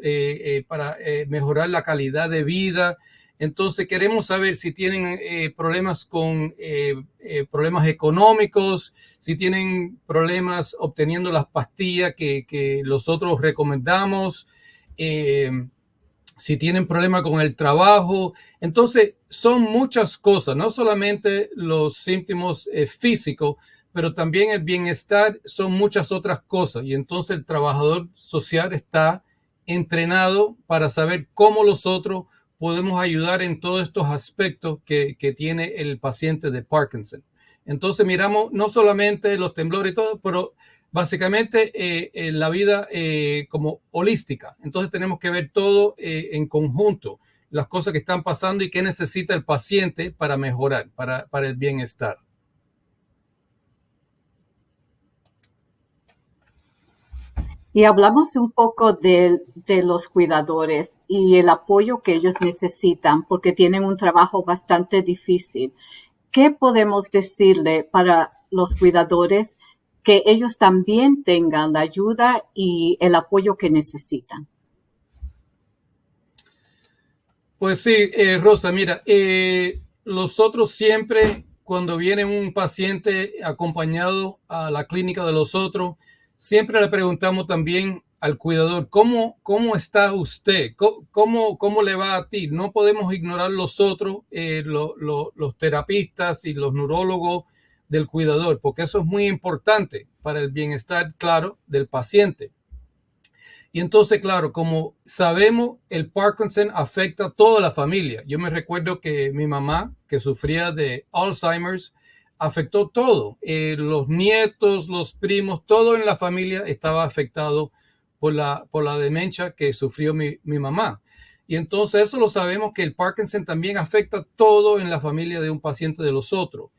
para mejorar la calidad de vida. Entonces queremos saber si tienen problemas con problemas económicos, si tienen problemas obteniendo las pastillas que nosotros recomendamos, si tienen problemas con el trabajo. Entonces son muchas cosas, no solamente los síntomas físicos, pero también el bienestar son muchas otras cosas. Y entonces el trabajador social está entrenado para saber cómo nosotros podemos ayudar en todos estos aspectos que tiene el paciente de Parkinson. Entonces miramos no solamente los temblores y todo, pero básicamente la vida como holística. Entonces tenemos que ver todo en conjunto, las cosas que están pasando y qué necesita el paciente para mejorar, para el bienestar. Y hablamos un poco de los cuidadores y el apoyo que ellos necesitan porque tienen un trabajo bastante difícil. ¿Qué podemos decirle para los cuidadores que ellos también tengan la ayuda y el apoyo que necesitan? Pues sí, Rosa, mira, nosotros siempre cuando viene un paciente acompañado a la clínica de los otros, siempre le preguntamos también al cuidador, ¿cómo está usted? ¿Cómo le va a ti? No podemos ignorar los otros, los terapistas y los neurólogos del cuidador, porque eso es muy importante para el bienestar, claro, del paciente. Y entonces, claro, como sabemos, el Parkinson afecta a toda la familia. Yo me recuerdo que mi mamá, que sufría de Alzheimer's, afectó todo. Los nietos, los primos, todo en la familia estaba afectado por la demencia que sufrió mi mamá. Y entonces eso lo sabemos, que el Parkinson también afecta todo en la familia de un paciente de los otros.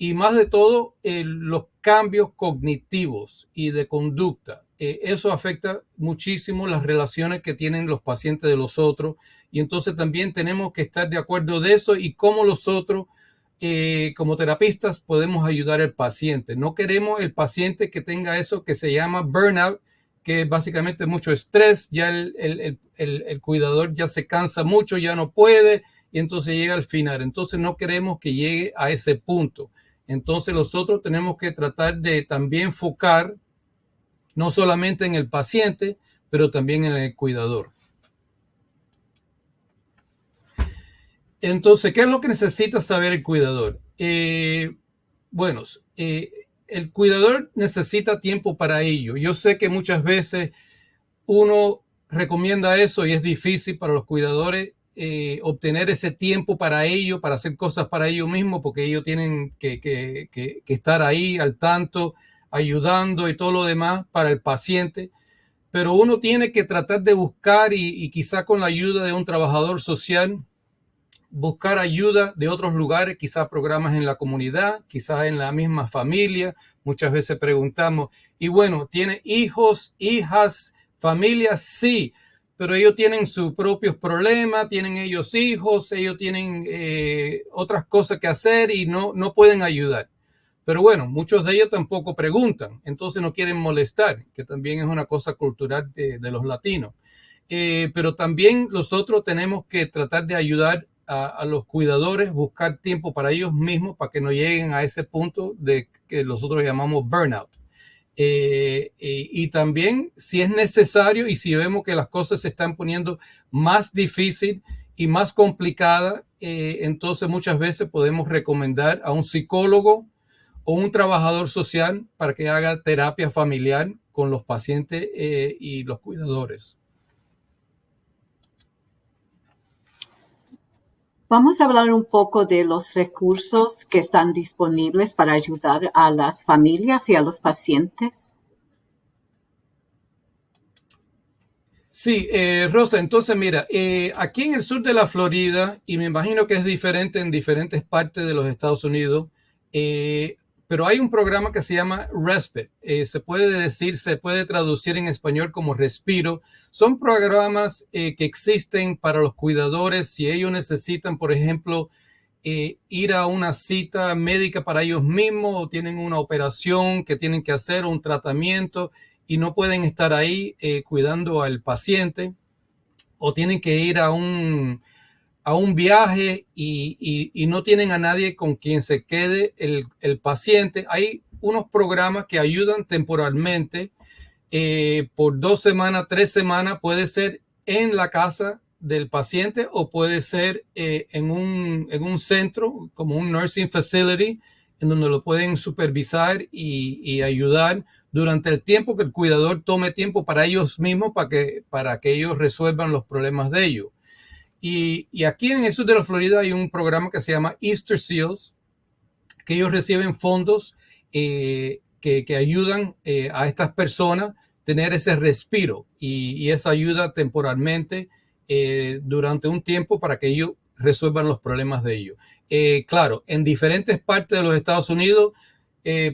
Y más de todo, los cambios cognitivos y de conducta. Eso afecta muchísimo las relaciones que tienen los pacientes de los otros. Y entonces también tenemos que estar de acuerdo de eso y cómo los otros, como terapistas, podemos ayudar al paciente. No queremos el paciente que tenga eso que se llama burnout, que es básicamente mucho estrés. Ya el cuidador ya se cansa mucho, ya no puede, y entonces llega al final. Entonces no queremos que llegue a ese punto. Entonces nosotros tenemos que tratar de también enfocar no solamente en el paciente, pero también en el cuidador. Entonces, ¿qué es lo que necesita saber el cuidador? Bueno, el cuidador necesita tiempo para ello. Yo sé que muchas veces uno recomienda eso y es difícil para los cuidadores obtener ese tiempo para ellos, para hacer cosas para ellos mismos, porque ellos tienen que estar ahí al tanto, ayudando y todo lo demás para el paciente. Pero uno tiene que tratar de buscar y quizá con la ayuda de un trabajador social, buscar ayuda de otros lugares, quizás programas en la comunidad, quizás en la misma familia. Muchas veces preguntamos, y bueno, ¿tiene hijos, hijas, familias? Sí, pero ellos tienen sus propios problemas, tienen ellos hijos, ellos tienen otras cosas que hacer y no pueden ayudar. Pero bueno, muchos de ellos tampoco preguntan, entonces no quieren molestar, que también es una cosa cultural de los latinos. Pero también nosotros tenemos que tratar de ayudar a los cuidadores, buscar tiempo para ellos mismos para que no lleguen a ese punto de que nosotros llamamos burnout. Y también, si es necesario y si vemos que las cosas se están poniendo más difícil y más complicadas, entonces muchas veces podemos recomendar a un psicólogo o un trabajador social para que haga terapia familiar con los pacientes y los cuidadores. Vamos a hablar un poco de los recursos que están disponibles para ayudar a las familias y a los pacientes. Sí, Rosa, entonces mira, aquí en el sur de la Florida, y me imagino que es diferente en diferentes partes de los Estados Unidos, pero hay un programa que se llama Respite. Se puede traducir en español como Respiro. Son programas que existen para los cuidadores si ellos necesitan, por ejemplo, ir a una cita médica para ellos mismos o tienen una operación que tienen que hacer, un tratamiento y no pueden estar ahí cuidando al paciente, o tienen que ir a un viaje y no tienen a nadie con quien se quede el paciente. Hay unos programas que ayudan temporalmente por 2 semanas, 3 semanas. Puede ser en la casa del paciente o puede ser en un centro como un nursing facility en donde lo pueden supervisar y ayudar durante el tiempo que el cuidador tome tiempo para ellos mismos, para que ellos resuelvan los problemas de ellos. Y aquí en el sur de la Florida hay un programa que se llama Easter Seals, que ellos reciben fondos que ayudan a estas personas a tener ese respiro y esa ayuda temporalmente durante un tiempo para que ellos resuelvan los problemas de ellos. Claro, en diferentes partes de los Estados Unidos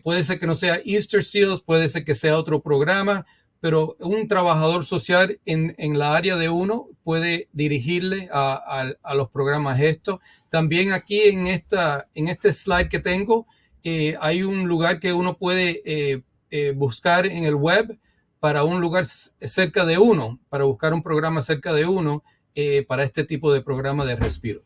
puede ser que no sea Easter Seals, puede ser que sea otro programa, pero un trabajador social en la área de uno puede dirigirle a los programas estos. También aquí en este slide que tengo, hay un lugar que uno puede buscar en el web para un lugar cerca de uno, para buscar un programa cerca de uno para este tipo de programa de respiro.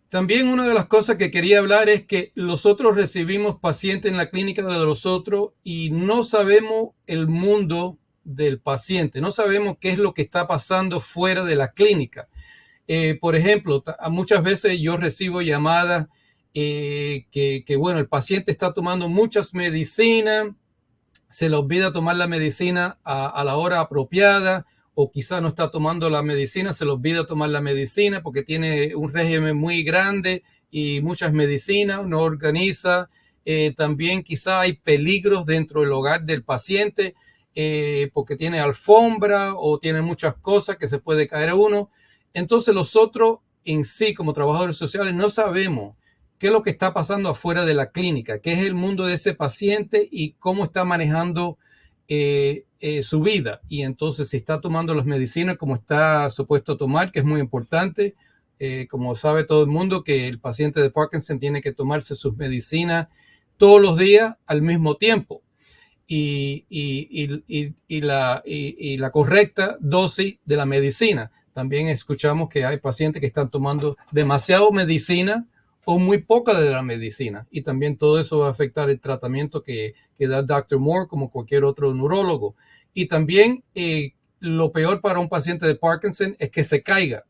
También una de las cosas que quería hablar es que nosotros recibimos pacientes en la clínica de nosotros y no sabemos el mundo del paciente, no sabemos qué es lo que está pasando fuera de la clínica. Por ejemplo, muchas veces yo recibo llamadas bueno, el paciente está tomando muchas medicinas, se le olvida tomar la medicina a la hora apropiada, o quizá no está tomando la medicina, se le olvida tomar la medicina porque tiene un régimen muy grande y muchas medicinas, no organiza. También quizá hay peligros dentro del hogar del paciente porque tiene alfombra o tiene muchas cosas que se puede caer uno. Entonces nosotros en sí, como trabajadores sociales, no sabemos qué es lo que está pasando afuera de la clínica, qué es el mundo de ese paciente y cómo está manejando su vida. Y entonces si está tomando las medicinas como está supuesto tomar, que es muy importante. Como sabe todo el mundo que el paciente de Parkinson tiene que tomarse sus medicinas todos los días al mismo tiempo. Y la correcta dosis de la medicina. También escuchamos que hay pacientes que están tomando demasiado medicina o muy poca de la medicina. Y también todo eso va a afectar el tratamiento que da Dr. Moore como cualquier otro neurólogo. Y también lo peor para un paciente de Parkinson es que se caiga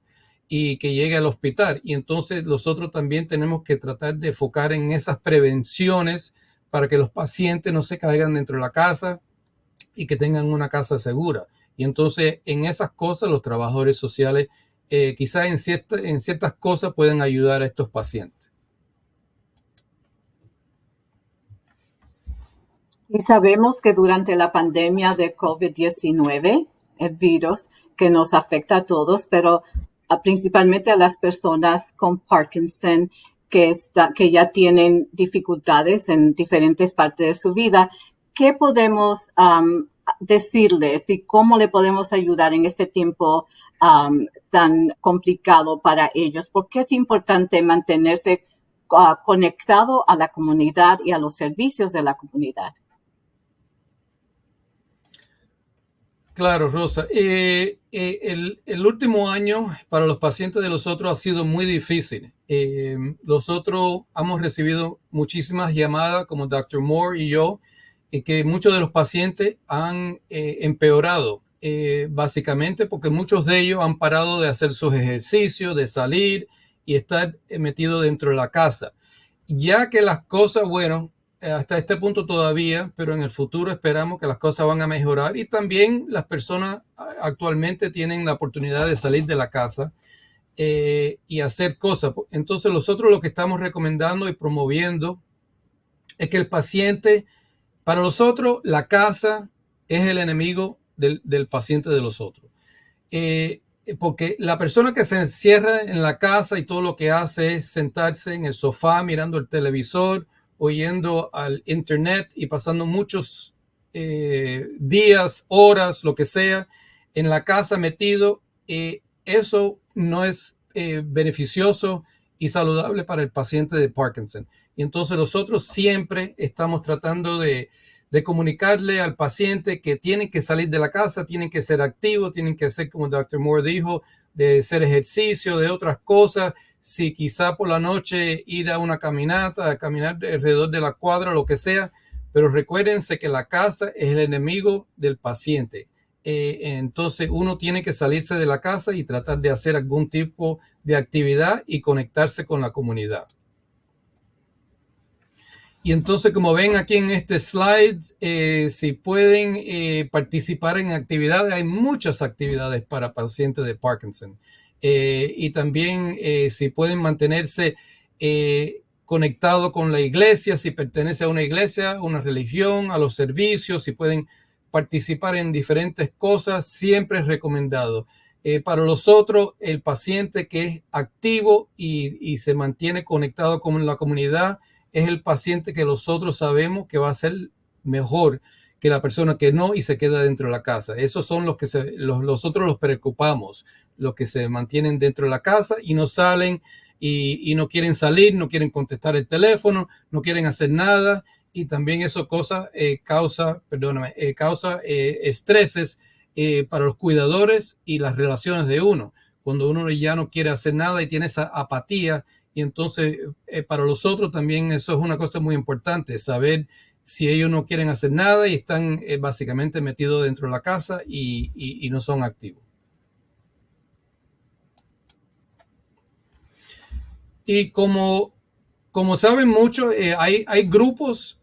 y que llegue al hospital. Y entonces nosotros también tenemos que tratar de enfocar en esas prevenciones para que los pacientes no se caigan dentro de la casa, y que tengan una casa segura. Y entonces en esas cosas los trabajadores sociales quizás en ciertas cosas pueden ayudar a estos pacientes. Y sabemos que durante la pandemia de COVID-19, el virus que nos afecta a todos, pero principalmente a las personas con Parkinson que ya tienen dificultades en diferentes partes de su vida, ¿qué podemos decirles y cómo le podemos ayudar en este tiempo tan complicado para ellos? ¿Por qué es importante mantenerse conectado a la comunidad y a los servicios de la comunidad? Claro, Rosa. El último año para los pacientes de nosotros ha sido muy difícil. Nosotros hemos recibido muchísimas llamadas, como Dr. Moore y yo, que muchos de los pacientes han empeorado, básicamente porque muchos de ellos han parado de hacer sus ejercicios, de salir y estar metidos dentro de la casa. Ya que las cosas, bueno, hasta este punto todavía, pero en el futuro esperamos que las cosas van a mejorar y también las personas actualmente tienen la oportunidad de salir de la casa y hacer cosas. Entonces nosotros lo que estamos recomendando y promoviendo es que el paciente, para nosotros la casa es el enemigo del paciente de los otros. Porque la persona que se encierra en la casa y todo lo que hace es sentarse en el sofá mirando el televisor, oyendo al internet y pasando muchos días, horas, lo que sea, en la casa metido, eso no es beneficioso y saludable para el paciente de Parkinson. Y entonces nosotros siempre estamos tratando de comunicarle al paciente que tienen que salir de la casa, tienen que ser activos, tienen que hacer, como Dr. Moore dijo, de hacer ejercicio, de otras cosas. Si quizá por la noche ir a una caminata, a caminar alrededor de la cuadra, lo que sea, pero recuérdense que la casa es el enemigo del paciente. Entonces uno tiene que salirse de la casa y tratar de hacer algún tipo de actividad y conectarse con la comunidad. Y entonces, como ven aquí en este slide, si pueden participar en actividades, hay muchas actividades para pacientes de Parkinson. Y también si pueden mantenerse conectados con la iglesia, si pertenece a una iglesia, una religión, a los servicios, si pueden participar en diferentes cosas, siempre es recomendado. Para los otros, el paciente que es activo y se mantiene conectado con la comunidad, es el paciente que nosotros sabemos que va a ser mejor que la persona que no y se queda dentro de la casa. Esos son los que nosotros los preocupamos, los que se mantienen dentro de la casa y no salen y no quieren salir, no quieren contestar el teléfono, no quieren hacer nada. Y también eso causa estreses para los cuidadores y las relaciones de uno. Cuando uno ya no quiere hacer nada y tiene esa apatía. Y entonces, para los otros también eso es una cosa muy importante, saber si ellos no quieren hacer nada y están básicamente metidos dentro de la casa y no son activos. Y como saben mucho, hay grupos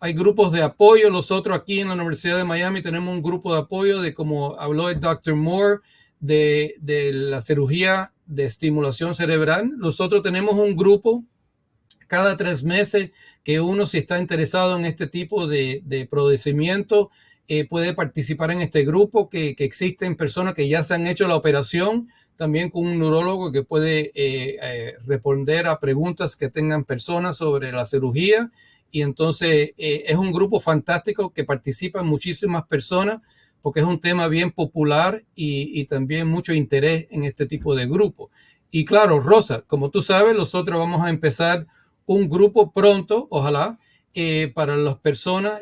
de apoyo. Nosotros aquí en la Universidad de Miami tenemos un grupo de apoyo de, como habló el Dr. Moore, de la cirugía de estimulación cerebral. Nosotros tenemos un grupo cada 3 meses que uno, si está interesado en este tipo de procedimiento, puede participar en este grupo que existen personas que ya se han hecho la operación, también con un neurólogo que puede responder a preguntas que tengan personas sobre la cirugía. Y entonces es un grupo fantástico que participan muchísimas personas porque es un tema bien popular y también mucho interés en este tipo de grupo. Y claro, Rosa, como tú sabes, nosotros vamos a empezar un grupo pronto, ojalá, para las personas,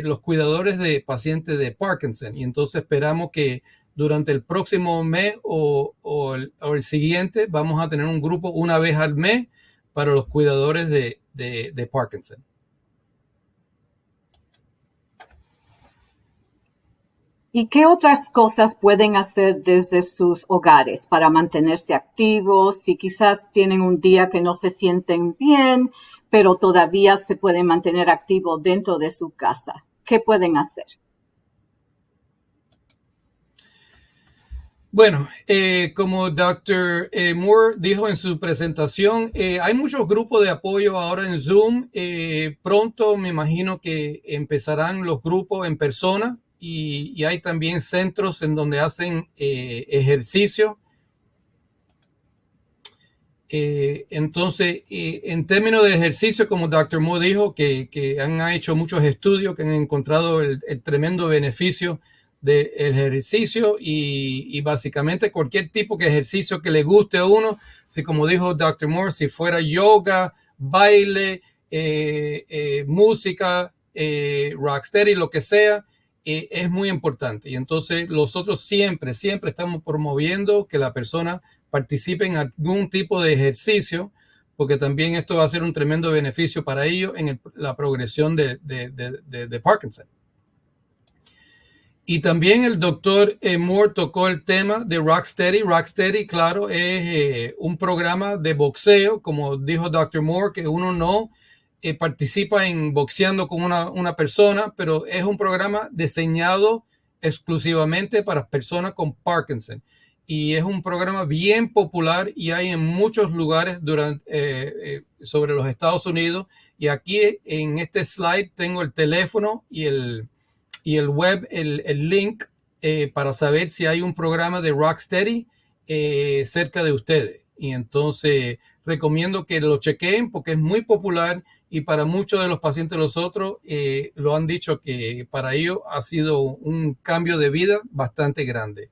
los cuidadores de pacientes de Parkinson. Y entonces esperamos que durante el próximo mes o el siguiente vamos a tener un grupo una vez al mes para los cuidadores de Parkinson. ¿Y qué otras cosas pueden hacer desde sus hogares para mantenerse activos? Si quizás tienen un día que no se sienten bien, pero todavía se pueden mantener activos dentro de su casa. ¿Qué pueden hacer? Bueno, como Dr. Moore dijo en su presentación, hay muchos grupos de apoyo ahora en Zoom. Pronto me imagino que empezarán los grupos en persona y hay también centros en donde hacen ejercicio. Entonces, en términos de ejercicio, como Dr. Moore dijo, que han hecho muchos estudios que han encontrado el tremendo beneficio del ejercicio y básicamente cualquier tipo de ejercicio que le guste a uno, si como dijo Dr. Moore, si fuera yoga, baile, música, rocksteady, lo que sea, es muy importante. Y entonces nosotros siempre estamos promoviendo que la persona participe en algún tipo de ejercicio, porque también esto va a ser un tremendo beneficio para ellos en la progresión de Parkinson. Y también el doctor Moore tocó el tema de Rocksteady. Rocksteady, claro, es un programa de boxeo, como dijo Dr. Moore, que uno no participa en boxeando con una persona, pero es un programa diseñado exclusivamente para personas con Parkinson. Y es un programa bien popular y hay en muchos lugares sobre los Estados Unidos. Y aquí en este slide tengo el teléfono y el web, el link para saber si hay un programa de Rocksteady cerca de ustedes. Y entonces recomiendo que lo chequeen porque es muy popular y para muchos de los pacientes de nosotros lo han dicho que para ellos ha sido un cambio de vida bastante grande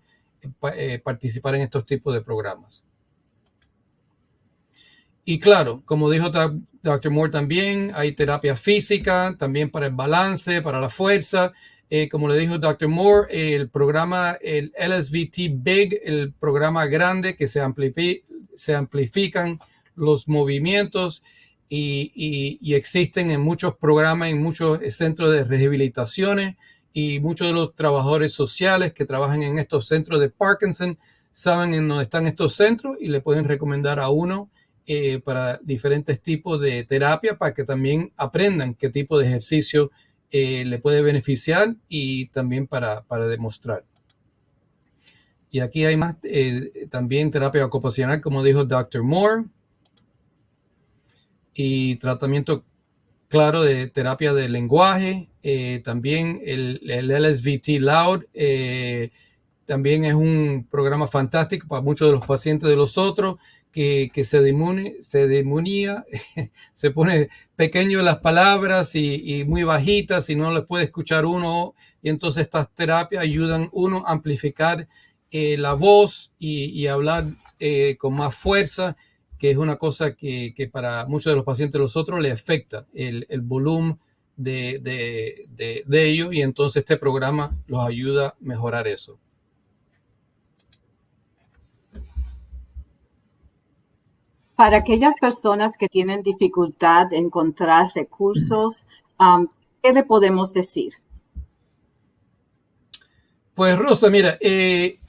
participar en estos tipos de programas. Y claro, como dijo Dr. Moore también, hay terapia física, también para el balance, para la fuerza. Como le dijo Dr. Moore, el programa, el LSVT Big, el programa grande que se amplifican los movimientos y existen en muchos programas, en muchos centros de rehabilitaciones y muchos de los trabajadores sociales que trabajan en estos centros de Parkinson saben en dónde están estos centros y le pueden recomendar a uno para diferentes tipos de terapia para que también aprendan qué tipo de ejercicio le puede beneficiar y también para demostrar. Y aquí hay más, también terapia ocupacional, como dijo Dr. Moore, y tratamiento claro de terapia de lenguaje, también el LSVT Loud, también es un programa fantástico para muchos de los pacientes de los otros que se demonía, se pone pequeño las palabras y muy bajitas y no les puede escuchar uno. Y entonces estas terapias ayudan uno a amplificar la voz y hablar con más fuerza, que es una cosa que para muchos de los pacientes de los otros le afecta el volumen de ellos y entonces este programa los ayuda a mejorar eso. Para aquellas personas que tienen dificultad de encontrar recursos, ¿qué le podemos decir? Pues Rosa, mira,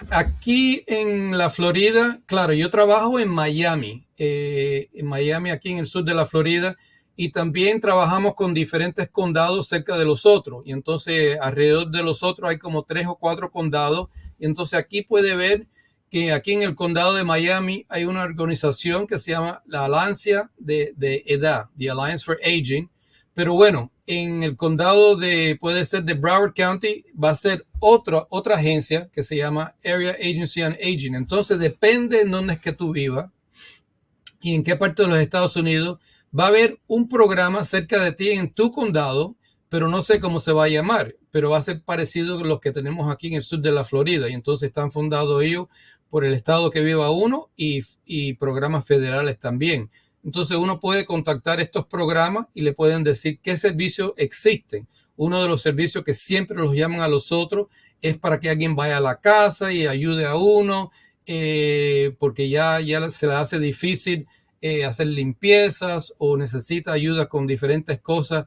aquí en la Florida, claro, yo trabajo en Miami, aquí en el sur de la Florida, y también trabajamos con diferentes condados cerca de los otros. Y entonces alrededor de los otros hay como 3 o 4 condados. Y entonces aquí puede ver que aquí en el condado de Miami hay una organización que se llama la Alianza de Edad, The Alliance for Aging. Pero bueno, en el condado puede ser de Broward County, va a ser otra agencia que se llama Area Agency on Aging. Entonces depende en dónde es que tú vivas y en qué parte de los Estados Unidos va a haber un programa cerca de ti en tu condado, pero no sé cómo se va a llamar, pero va a ser parecido a los que tenemos aquí en el sur de la Florida. Y entonces están fundados ellos por el estado que viva uno y programas federales también. Entonces uno puede contactar estos programas y le pueden decir qué servicios existen. Uno de los servicios que siempre los llaman a los otros es para que alguien vaya a la casa y ayude a uno, porque ya se le hace difícil hacer limpiezas o necesita ayuda con diferentes cosas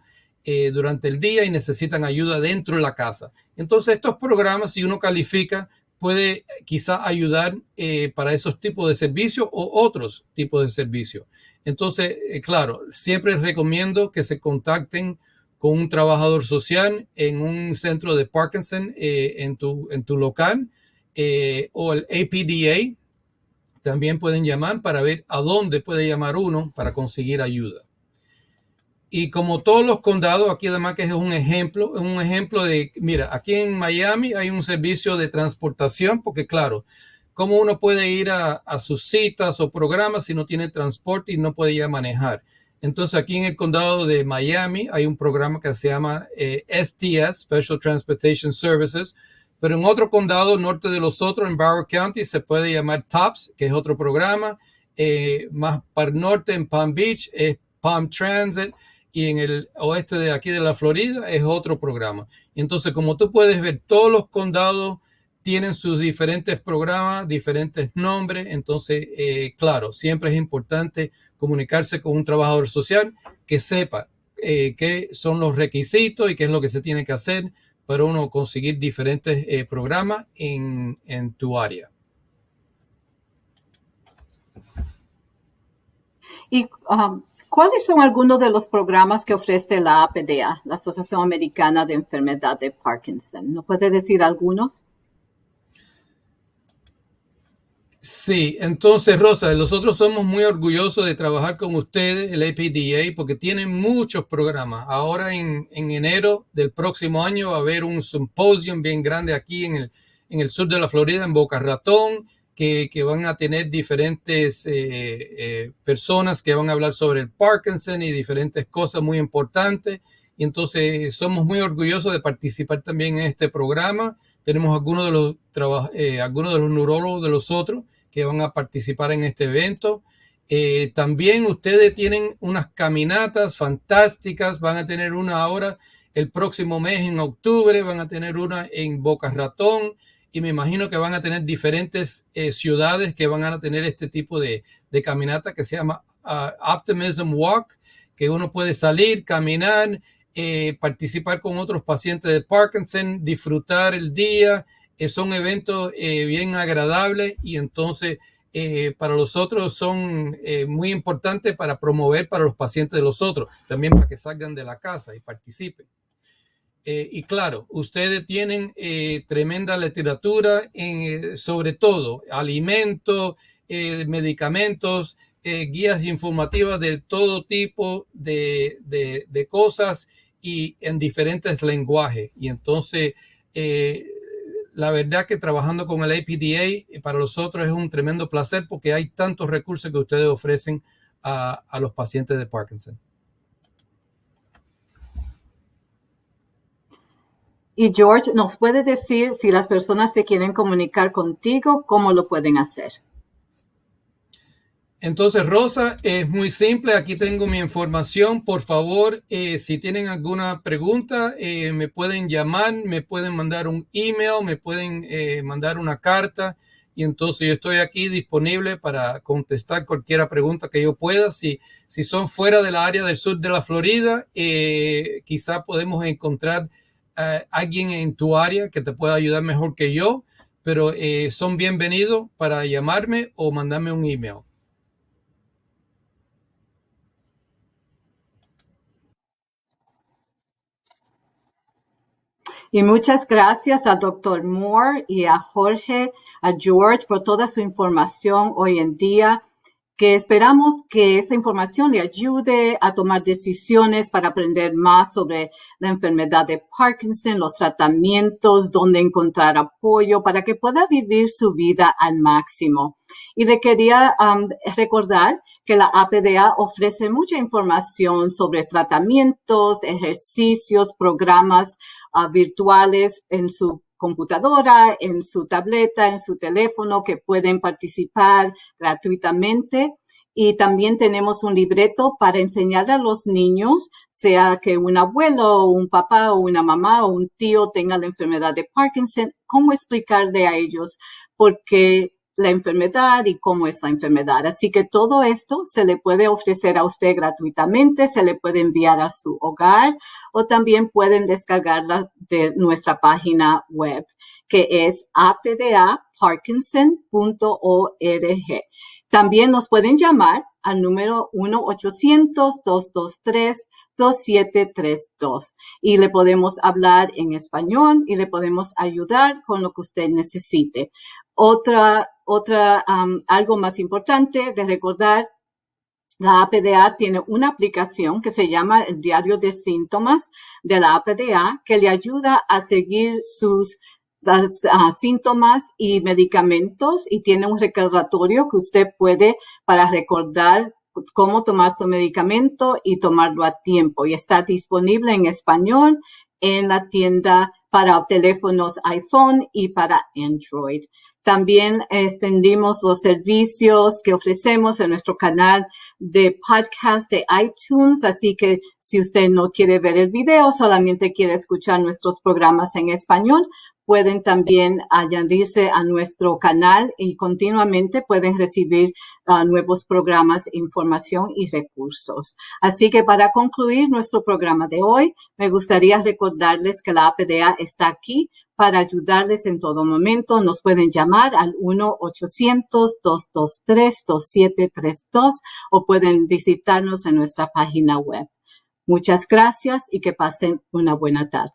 durante el día y necesitan ayuda dentro de la casa. Entonces estos programas, si uno califica, puede quizá ayudar para esos tipos de servicios o otros tipos de servicios. Entonces, claro, siempre recomiendo que se contacten con un trabajador social en un centro de Parkinson en tu local o el APDA. También pueden llamar para ver a dónde puede llamar uno para conseguir ayuda. Y como todos los condados, aquí además que es un ejemplo de, mira, aquí en Miami hay un servicio de transportación, porque claro, ¿cómo uno puede ir a sus citas o programas si no tiene transporte y no puede ya manejar? Entonces aquí en el condado de Miami hay un programa que se llama STS, Special Transportation Services, pero en otro condado norte de los otros, en Broward County, se puede llamar TOPS, que es otro programa. Más para el norte, en Palm Beach, es Palm Transit. Y en el oeste de aquí de la Florida es otro programa. Y entonces, como tú puedes ver, todos los condados tienen sus diferentes programas, diferentes nombres. Entonces, claro, siempre es importante comunicarse con un trabajador social que sepa qué son los requisitos y qué es lo que se tiene que hacer para uno conseguir diferentes programas en tu área. Y ¿cuáles son algunos de los programas que ofrece la APDA, la Asociación Americana de Enfermedad de Parkinson? ¿Nos puede decir algunos? Sí, entonces, Rosa, nosotros somos muy orgullosos de trabajar con ustedes, el APDA, porque tienen muchos programas. Ahora en enero del próximo año va a haber un simposio bien grande aquí en el sur de la Florida, en Boca Ratón, que van a tener diferentes personas que van a hablar sobre el Parkinson y diferentes cosas muy importantes. Y entonces somos muy orgullosos de participar también en este programa. Tenemos algunos de los neurólogos de los otros que van a participar en este evento. También ustedes tienen unas caminatas fantásticas. Van a tener una ahora el próximo mes en octubre. Van a tener una en Boca Ratón. Y me imagino que van a tener diferentes ciudades que van a tener este tipo de caminata que se llama Optimism Walk, que uno puede salir, caminar, participar con otros pacientes de Parkinson, disfrutar el día. Son eventos bien agradables y entonces para los otros son muy importantes para promover para los pacientes de los otros, también para que salgan de la casa y participen. Y claro, ustedes tienen tremenda literatura sobre todo alimentos, medicamentos, guías informativas de todo tipo de cosas y en diferentes lenguajes. Y entonces, la verdad que trabajando con el APDA para nosotros es un tremendo placer porque hay tantos recursos que ustedes ofrecen a los pacientes de Parkinson. Y George, ¿nos puede decir si las personas se quieren comunicar contigo, cómo lo pueden hacer? Entonces, Rosa, es muy simple. Aquí tengo mi información. Por favor, si tienen alguna pregunta, me pueden llamar, me pueden mandar un email, me pueden mandar una carta. Y entonces yo estoy aquí disponible para contestar cualquier pregunta que yo pueda. Si son fuera del área del sur de la Florida, quizá podemos encontrar alguien en tu área que te pueda ayudar mejor que yo. Pero son bienvenidos para llamarme o mandarme un email. Y muchas gracias al Dr. Moore y a Jorge, a George por toda su información hoy en día, que esperamos que esa información le ayude a tomar decisiones para aprender más sobre la enfermedad de Parkinson, los tratamientos, dónde encontrar apoyo para que pueda vivir su vida al máximo. Y le quería recordar que la APDA ofrece mucha información sobre tratamientos, ejercicios, programas virtuales en su computadora, en su tableta, en su teléfono, que pueden participar gratuitamente. Y también tenemos un libreto para enseñar a los niños, sea que un abuelo, un papá o una mamá o un tío tenga la enfermedad de Parkinson, cómo explicarle a ellos por qué la enfermedad y cómo es la enfermedad. Así que todo esto se le puede ofrecer a usted gratuitamente, se le puede enviar a su hogar o también pueden descargarla de nuestra página web, que es apdaparkinson.org. También nos pueden llamar al número 1-800-223-2732 y le podemos hablar en español y le podemos ayudar con lo que usted necesite. Algo más importante de recordar, la APDA tiene una aplicación que se llama el Diario de Síntomas de la APDA que le ayuda a seguir sus síntomas y medicamentos y tiene un recordatorio que usted puede para recordar cómo tomar su medicamento y tomarlo a tiempo. Y está disponible en español en la tienda para teléfonos iPhone y para Android. También extendimos los servicios que ofrecemos en nuestro canal de podcast de iTunes, así que si usted no quiere ver el video, solamente quiere escuchar nuestros programas en español, pueden también añadirse a nuestro canal y continuamente pueden recibir nuevos programas, información y recursos. Así que para concluir nuestro programa de hoy, me gustaría recordarles que la APDA está aquí para ayudarles en todo momento. Nos pueden llamar al 1-800-223-2732 o pueden visitarnos en nuestra página web. Muchas gracias y que pasen una buena tarde.